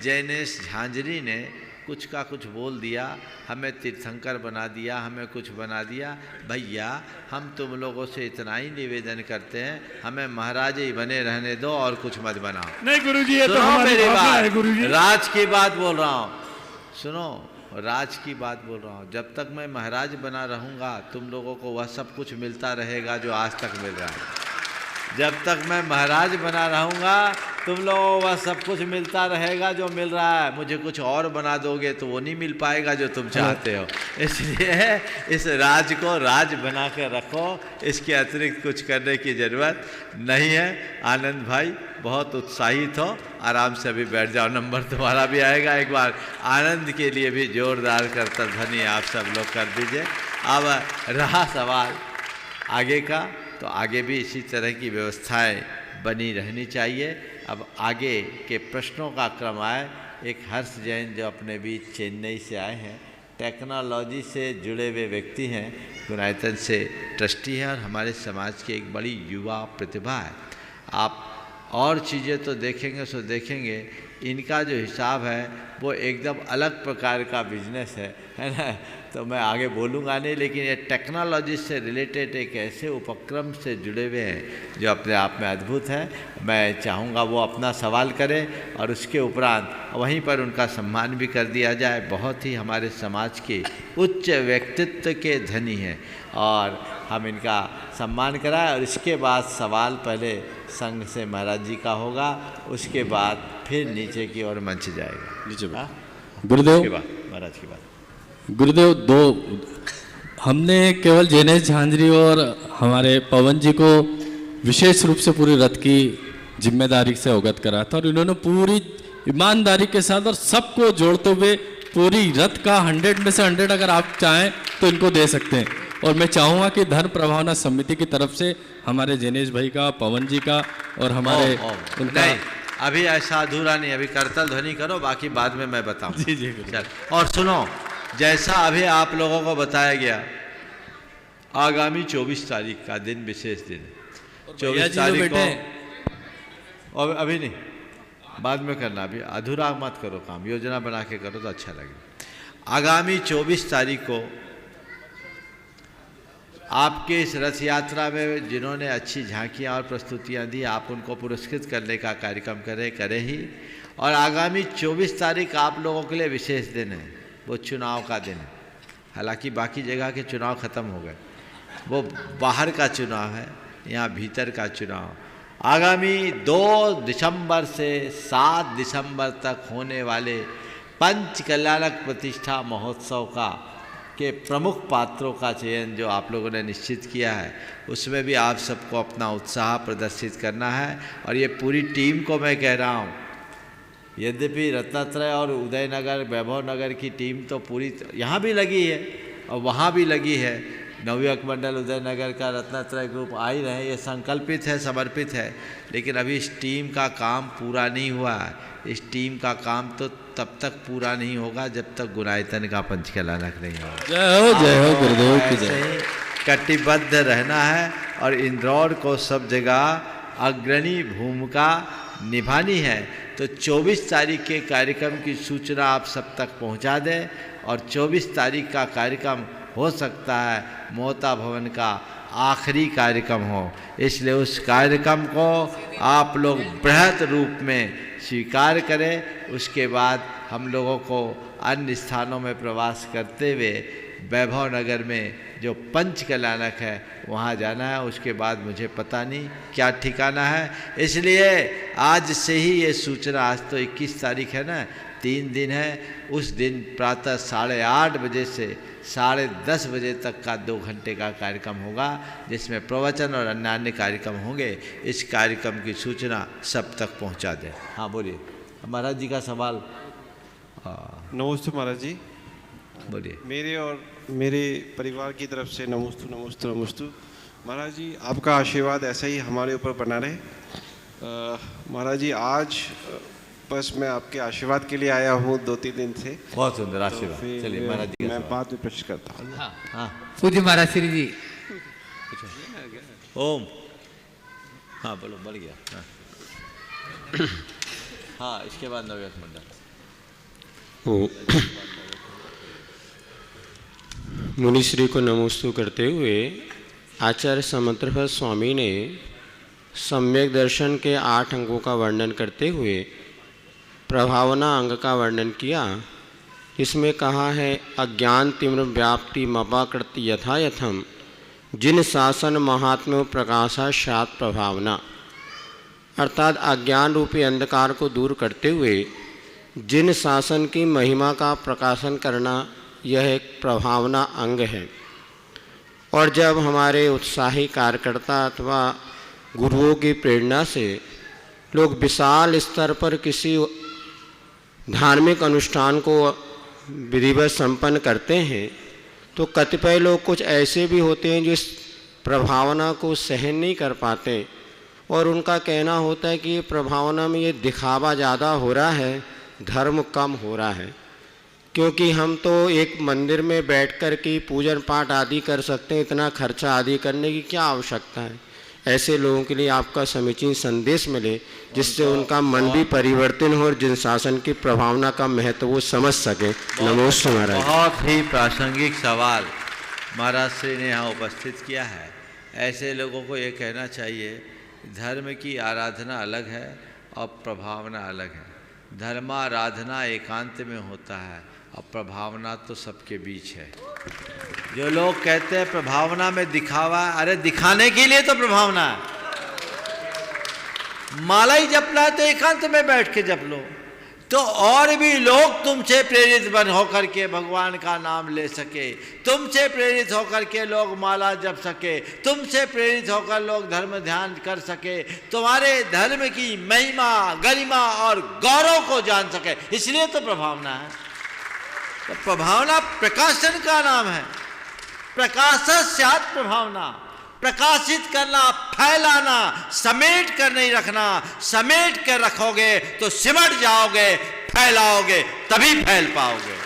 C: जैनेश झांझरी ने कुछ का कुछ बोल दिया, हमें तीर्थंकर बना दिया, हमें कुछ बना दिया। भैया हम तुम लोगों से इतना ही निवेदन करते हैं, हमें महाराज ही बने रहने दो और कुछ मत बनाओ।
O: नहीं गुरुजी, ये तो हमारी भावना है गुरुजी।
C: राज की बात बोल रहा हूँ, सुनो, राज की बात बोल रहा हूँ। जब तक मैं महाराज बना रहूँगा, तुम लोगों को वह सब कुछ मिलता रहेगा जो आज तक मिल रहा है। जब तक मैं महाराज बना रहूँगा, तुम लोगों को वह सब कुछ मिलता रहेगा जो मिल रहा है। मुझे कुछ और बना दोगे तो वो नहीं मिल पाएगा जो तुम चाहते हो। इसलिए इस राज को राज बना कर रखो, इसके अतिरिक्त कुछ करने की ज़रूरत नहीं है। आनंद भाई बहुत उत्साहित हो, आराम से अभी बैठ जाओ, नंबर तुम्हारा भी आएगा। एक बार आनंद के लिए भी जोरदार करतल ध्वनि आप सब लोग कर दीजिए। अब रहा सवाल आगे का, तो आगे भी इसी तरह की व्यवस्थाएं बनी रहनी चाहिए। अब आगे के प्रश्नों का क्रम आए। एक हर्ष जैन जो अपने बीच चेन्नई से आए हैं, टेक्नोलॉजी से जुड़े हुए व्यक्ति हैं, गुनायतन से ट्रस्टी हैं और हमारे समाज की एक बड़ी युवा प्रतिभा है। आप और चीज़ें तो देखेंगे सो देखेंगे, इनका जो हिसाब है वो एकदम अलग प्रकार का बिजनेस है ना। तो मैं आगे बोलूँगा नहीं, लेकिन ये टेक्नोलॉजी से रिलेटेड एक ऐसे उपक्रम से जुड़े हुए हैं जो अपने आप में अद्भुत है। मैं चाहूँगा वो अपना सवाल करें और उसके उपरांत वहीं पर उनका सम्मान भी कर दिया जाए। बहुत ही हमारे समाज के उच्च व्यक्तित्व के धनी हैं और हम इनका सम्मान कराएं। और इसके बाद सवाल पहले संघ से महाराज जी का होगा, उसके बाद फिर नीचे की ओर मंच जाएगा। नीचे
Q: गुरुदेव
C: के बाद महाराज की बात।
Q: गुरुदेव, हमने केवल जैनेश झांझरी और हमारे पवन जी को विशेष रूप से पूरी रथ की जिम्मेदारी से अवगत करा था और इन्होंने पूरी ईमानदारी के साथ और सबको जोड़ते हुए पूरी रथ का 100 में से 100 अगर आप चाहें तो इनको दे सकते हैं। और मैं चाहूँगा कि धर्म प्रभावना समिति की तरफ से हमारे जैनेश भाई का, पवन जी का और हमारे उनका
C: नहीं, अभी ऐसा अधूरा नहीं, अभी करतल ध्वनि करो, बाकी बाद में मैं बताऊँ।
Q: जी जी
C: चल। और सुनो, जैसा अभी आप लोगों को बताया गया, आगामी 24 तारीख का दिन विशेष दिन है। 24 तारीख को, और अभी नहीं, बाद में करना, अभी अधूरा मत करो काम, योजना बना के करो तो अच्छा लगेगा। आगामी 24 तारीख को आपके इस रथ यात्रा में जिन्होंने अच्छी झांकियाँ और प्रस्तुतियाँ दी, आप उनको पुरस्कृत करने का कार्यक्रम करें ही। और आगामी 24 तारीख आप लोगों के लिए विशेष दिन है, वो चुनाव का दिन है। हालांकि बाकी जगह के चुनाव ख़त्म हो गए, वो बाहर का चुनाव है, यहाँ भीतर का चुनाव। आगामी 2 दिसंबर से 7 दिसंबर तक होने वाले पंच कल्याणक प्रतिष्ठा महोत्सव के प्रमुख पात्रों का चयन जो आप लोगों ने निश्चित किया है, उसमें भी आप सबको अपना उत्साह प्रदर्शित करना है। और ये पूरी टीम को मैं कह रहा हूँ, यद्यपि रत्नात्रय और उदयनगर, वैभव नगर की टीम तो पूरी यहाँ भी लगी है और वहाँ भी लगी है, नवयुवक मंडल उदयनगर का रत्नात्रय ग्रुप आ ही रहे, ये संकल्पित है, समर्पित है। लेकिन अभी इस टीम का काम पूरा नहीं हुआ है। इस टीम का काम तो तब तक पूरा नहीं होगा जब तक गुणायतन का पंचकलानक नहीं होगा।
Q: जय हो गुरुदेव की जय।
C: कटिबद्ध रहना है और इंदौर को सब जगह अग्रणी भूमिका निभानी है। तो 24 तारीख के कार्यक्रम की सूचना आप सब तक पहुंचा दें और 24 तारीख का कार्यक्रम हो सकता है मोहता भवन का आखिरी कार्यक्रम हो, इसलिए उस कार्यक्रम को आप लोग बृहद रूप में स्वीकार करें। उसके बाद हम लोगों को अन्य स्थानों में प्रवास करते हुए वैभव नगर में जो पंच कल्याणक है वहाँ जाना है। उसके बाद मुझे पता नहीं क्या ठिकाना है, इसलिए आज से ही ये सूचना, आज तो 21 तारीख है ना, 3 दिन है। उस दिन प्रातः 8:30 बजे से 10:30 बजे तक का 2 घंटे का कार्यक्रम होगा, जिसमें प्रवचन और अन्य कार्यक्रम होंगे। इस कार्यक्रम की सूचना सब तक पहुंचा दें। हाँ बोलिए महाराज जी का सवाल।
K: नमस्ते महाराज जी,
C: बोलिए।
K: मेरे और मेरे परिवार की तरफ से नमोस्तु नमोस्तु नमोस्तु। महाराज जी आपका आशीर्वाद ऐसा ही हमारे ऊपर बना रहे। महाराज जी आज बस मैं आपके आशीर्वाद के लिए आया हूँ 2-3 दिन से।
C: बहुत सुंदर आशीर्वाद। चलिए महाराज जी
K: मैं बाद में प्रश्न करता हूँ।
B: हाँ पूज्य महाराज श्री जी।
C: ओम। हाँ बोलो, बढ़ गया। हाँ इसके बाद नवयुवक मंडल।
S: मुनिश्री को नमोस्तु करते हुए आचार्य समंतप्रभा स्वामी ने सम्यक दर्शन के 8 अंगों का वर्णन करते हुए प्रभावना अंग का वर्णन किया। इसमें कहा है अज्ञान तीव्र व्याप्ति मपाकृति यथा यथम जिन शासन महात्म्य प्रकाशात प्रभावना, अर्थात अज्ञान रूपी अंधकार को दूर करते हुए जिन शासन की महिमा का प्रकाशन करना, यह एक प्रभावना अंग है। और जब हमारे उत्साही कार्यकर्ता अथवा गुरुओं की प्रेरणा से लोग विशाल स्तर पर किसी धार्मिक अनुष्ठान को विधिवत संपन्न करते हैं, तो कतिपय लोग कुछ ऐसे भी होते हैं जो इस प्रभावना को सहन नहीं कर पाते और उनका कहना होता है कि ये प्रभावना में ये दिखावा ज़्यादा हो रहा है, धर्म कम हो रहा है। क्योंकि हम तो एक मंदिर में बैठ कर के पूजन पाठ आदि कर सकते हैं, इतना खर्चा आदि करने की क्या आवश्यकता है। ऐसे लोगों के लिए आपका समीचीन संदेश मिले, जिससे उनका मन भी परिवर्तन हो और जिन शासन की प्रभावना का महत्व वो समझ सके। नमोस्तु महाराज।
C: बहुत ही प्रासंगिक सवाल महाराज श्री ने यहाँ उपस्थित किया है। ऐसे लोगों को ये कहना चाहिए, धर्म की आराधना अलग है और प्रभावना अलग है। धर्माराधना एकांत में होता है और प्रभावना तो सबके बीच है। जो लोग कहते हैं प्रभावना में दिखावा, अरे दिखाने के लिए तो प्रभावना है। माला ही जपना है तो एकांत में बैठ के जप लो, तो और भी लोग तुमसे प्रेरित बन होकर के भगवान का नाम ले सके, तुमसे प्रेरित होकर के लोग माला जप सके, तुमसे प्रेरित होकर लोग धर्म ध्यान कर सके, तुम्हारे धर्म की महिमा, गरिमा और गौरव को जान सके, इसलिए तो प्रभावना है। तो प्रभावना प्रकाशन का नाम है। प्रकाशस्यात् प्रभावना, प्रकाशित करना, फैलाना, समेट कर नहीं रखना। समेट कर रखोगे तो सिमट जाओगे, फैलाओगे तभी फैल पाओगे।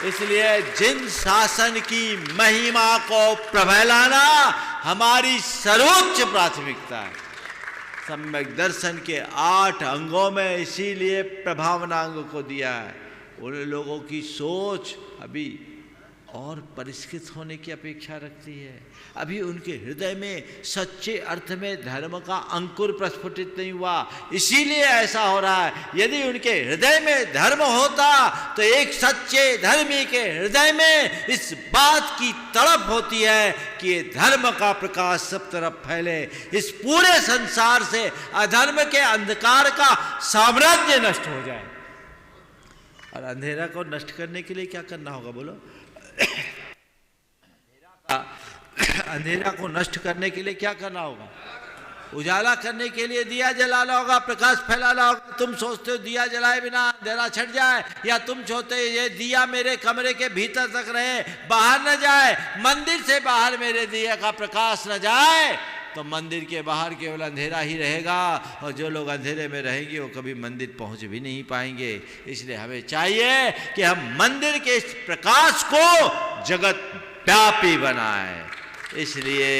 C: इसलिए जिन शासन की महिमा को प्रबलाना हमारी सर्वोच्च प्राथमिकता है। सम्यक दर्शन के 8 अंगों में इसीलिए प्रभावना अंग को दिया है। उन लोगों की सोच अभी और परिष्कृत होने की अपेक्षा रखती है। अभी उनके हृदय में सच्चे अर्थ में धर्म का अंकुर प्रस्फुटित नहीं हुआ, इसीलिए ऐसा हो रहा है। यदि उनके हृदय में धर्म होता तो एक सच्चे धर्मी के हृदय में इस बात की तड़प होती है कि ये धर्म का प्रकाश सब तरफ फैले, इस पूरे संसार से अधर्म के अंधकार का साम्राज्य नष्ट हो जाए। और अंधेरा को नष्ट करने के लिए क्या करना होगा बोलो? अंधेरा को नष्ट करने के लिए क्या करना होगा? उजाला करने के लिए दिया जलाना होगा, प्रकाश फैलाना होगा। तुम सोचते हो दिया जलाए बिना अंधेरा छट जाए, या तुम सोचते हो ये दिया मेरे कमरे के भीतर तक रहे, बाहर न जाए, मंदिर से बाहर मेरे दिया का प्रकाश न जाए, तो मंदिर के बाहर केवल अंधेरा ही रहेगा। और जो लोग अंधेरे में रहेंगे वो कभी मंदिर पहुंच भी नहीं पाएंगे। इसलिए हमें चाहिए कि हम मंदिर के इस प्रकाश को जगत व्यापी बनाएं। इसलिए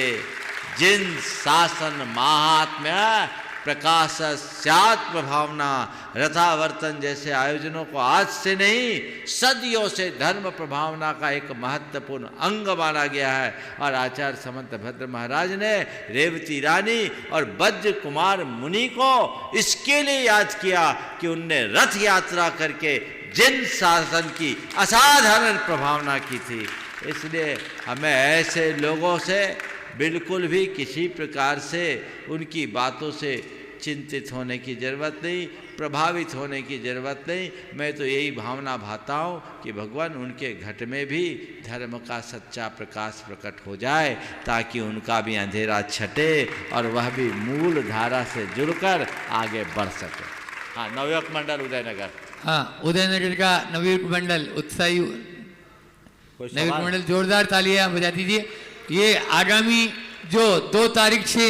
C: जिन शासन महात्म्य प्रकाशस्यात् प्रभावना रथावर्तन जैसे आयोजनों को आज से नहीं सदियों से धर्म प्रभावना का एक महत्वपूर्ण अंग माना गया है। और आचार्य समंत भद्र महाराज ने रेवती रानी और वज्र कुमार मुनि को इसके लिए याद किया कि उनने रथ यात्रा करके जिन शासन की असाधारण प्रभावना की थी। इसलिए हमें ऐसे लोगों से बिल्कुल भी किसी प्रकार से उनकी बातों से चिंतित होने की ज़रूरत नहीं, प्रभावित होने की ज़रूरत नहीं। मैं तो यही भावना भाता हूँ कि भगवान उनके घट में भी धर्म का सच्चा प्रकाश प्रकट हो जाए, ताकि उनका भी अंधेरा छटे और वह भी मूल धारा से जुड़कर आगे बढ़ सके। हाँ, नवयुवक मंडल उदयनगर।
B: हाँ, उदयनगर का नवयुवक मंडल उत्साही नवयुवक मंडल जोरदार तालियां बजा दीजिए। ये आगामी जो 2 तारीख से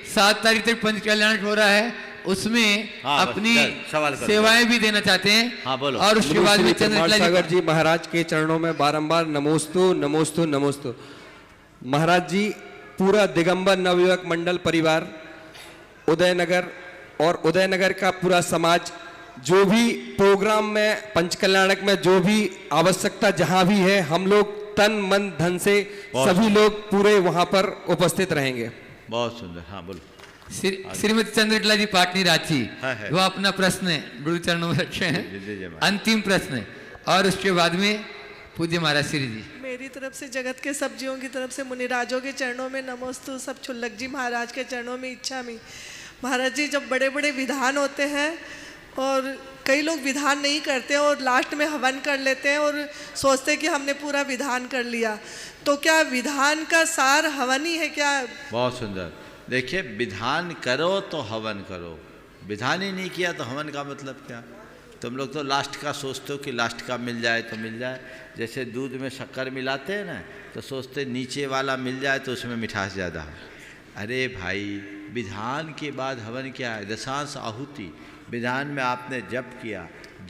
B: 7 तारीख तक पंच कल्याण हो रहा है, उसमें अपनी सेवाएं भी देना चाहते हैं।
C: हाँ, बोलो।
B: और उसके बाद में
T: चंद्रकला सागर जी महाराज के चरणों में बारंबार नमोस्तु नमोस्तु नमोस्तु। महाराज जी, पूरा दिगंबर नवयुवक मंडल परिवार उदयनगर और उदयनगर का पूरा समाज जो भी प्रोग्राम में पंच कल्याणक में जो भी आवश्यकता जहां भी है, हम लोग तन मन धन से सभी लोग पूरे वहां पर उपस्थित रहेंगे।
C: बहुत सुंदर। हाँ, बोलो।
B: श्रीमती चंद्रकला जी पाटनी रांची, वो अपना प्रश्न गुरु चरणों में रखे हैं, अंतिम प्रश्न, और उसके बाद में पूज्य महाराज श्री जी।
U: मेरी तरफ से जगत के सब जीवों की तरफ से मुनिराजों के चरणों में नमोस्तु, सब छुल्लक जी महाराज के चरणों में इच्छामि। महाराज जी, जब बड़े बड़े विधान होते हैं और कई लोग विधान नहीं करते और लास्ट में हवन कर लेते हैं और सोचते हैं कि हमने पूरा विधान कर लिया, तो क्या विधान का सार हवन ही है क्या?
C: बहुत सुंदर। देखिए, विधान करो तो हवन करो, विधान ही नहीं किया तो हवन का मतलब क्या? तुम लोग तो लास्ट का सोचते हो कि लास्ट का मिल जाए तो मिल जाए। जैसे दूध में शक्कर मिलाते हैं ना, तो सोचते नीचे वाला मिल जाए तो उसमें मिठास ज़्यादा है। अरे भाई, विधान के बाद हवन क्या है? दशांश आहुति। विधान में आपने जप किया,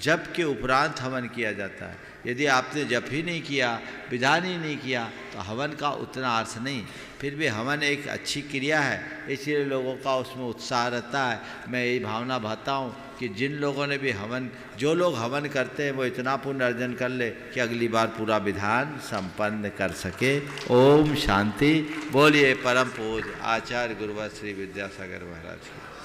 C: जप के उपरांत हवन किया जाता है। यदि आपने जप ही नहीं किया, विधान ही नहीं किया, तो हवन का उतना अर्थ नहीं। फिर भी हवन एक अच्छी क्रिया है, इसलिए लोगों का उसमें उत्साह रहता है। मैं यही भावना भाता हूँ कि जिन लोगों ने भी हवन, जो लोग हवन करते हैं वो इतना पुण्य अर्जन कर ले कि अगली बार पूरा विधान संपन्न कर सके। ओम शांति। बोलिए परम पूज्य आचार्य गुरुवर श्री विद्यासागर महाराज।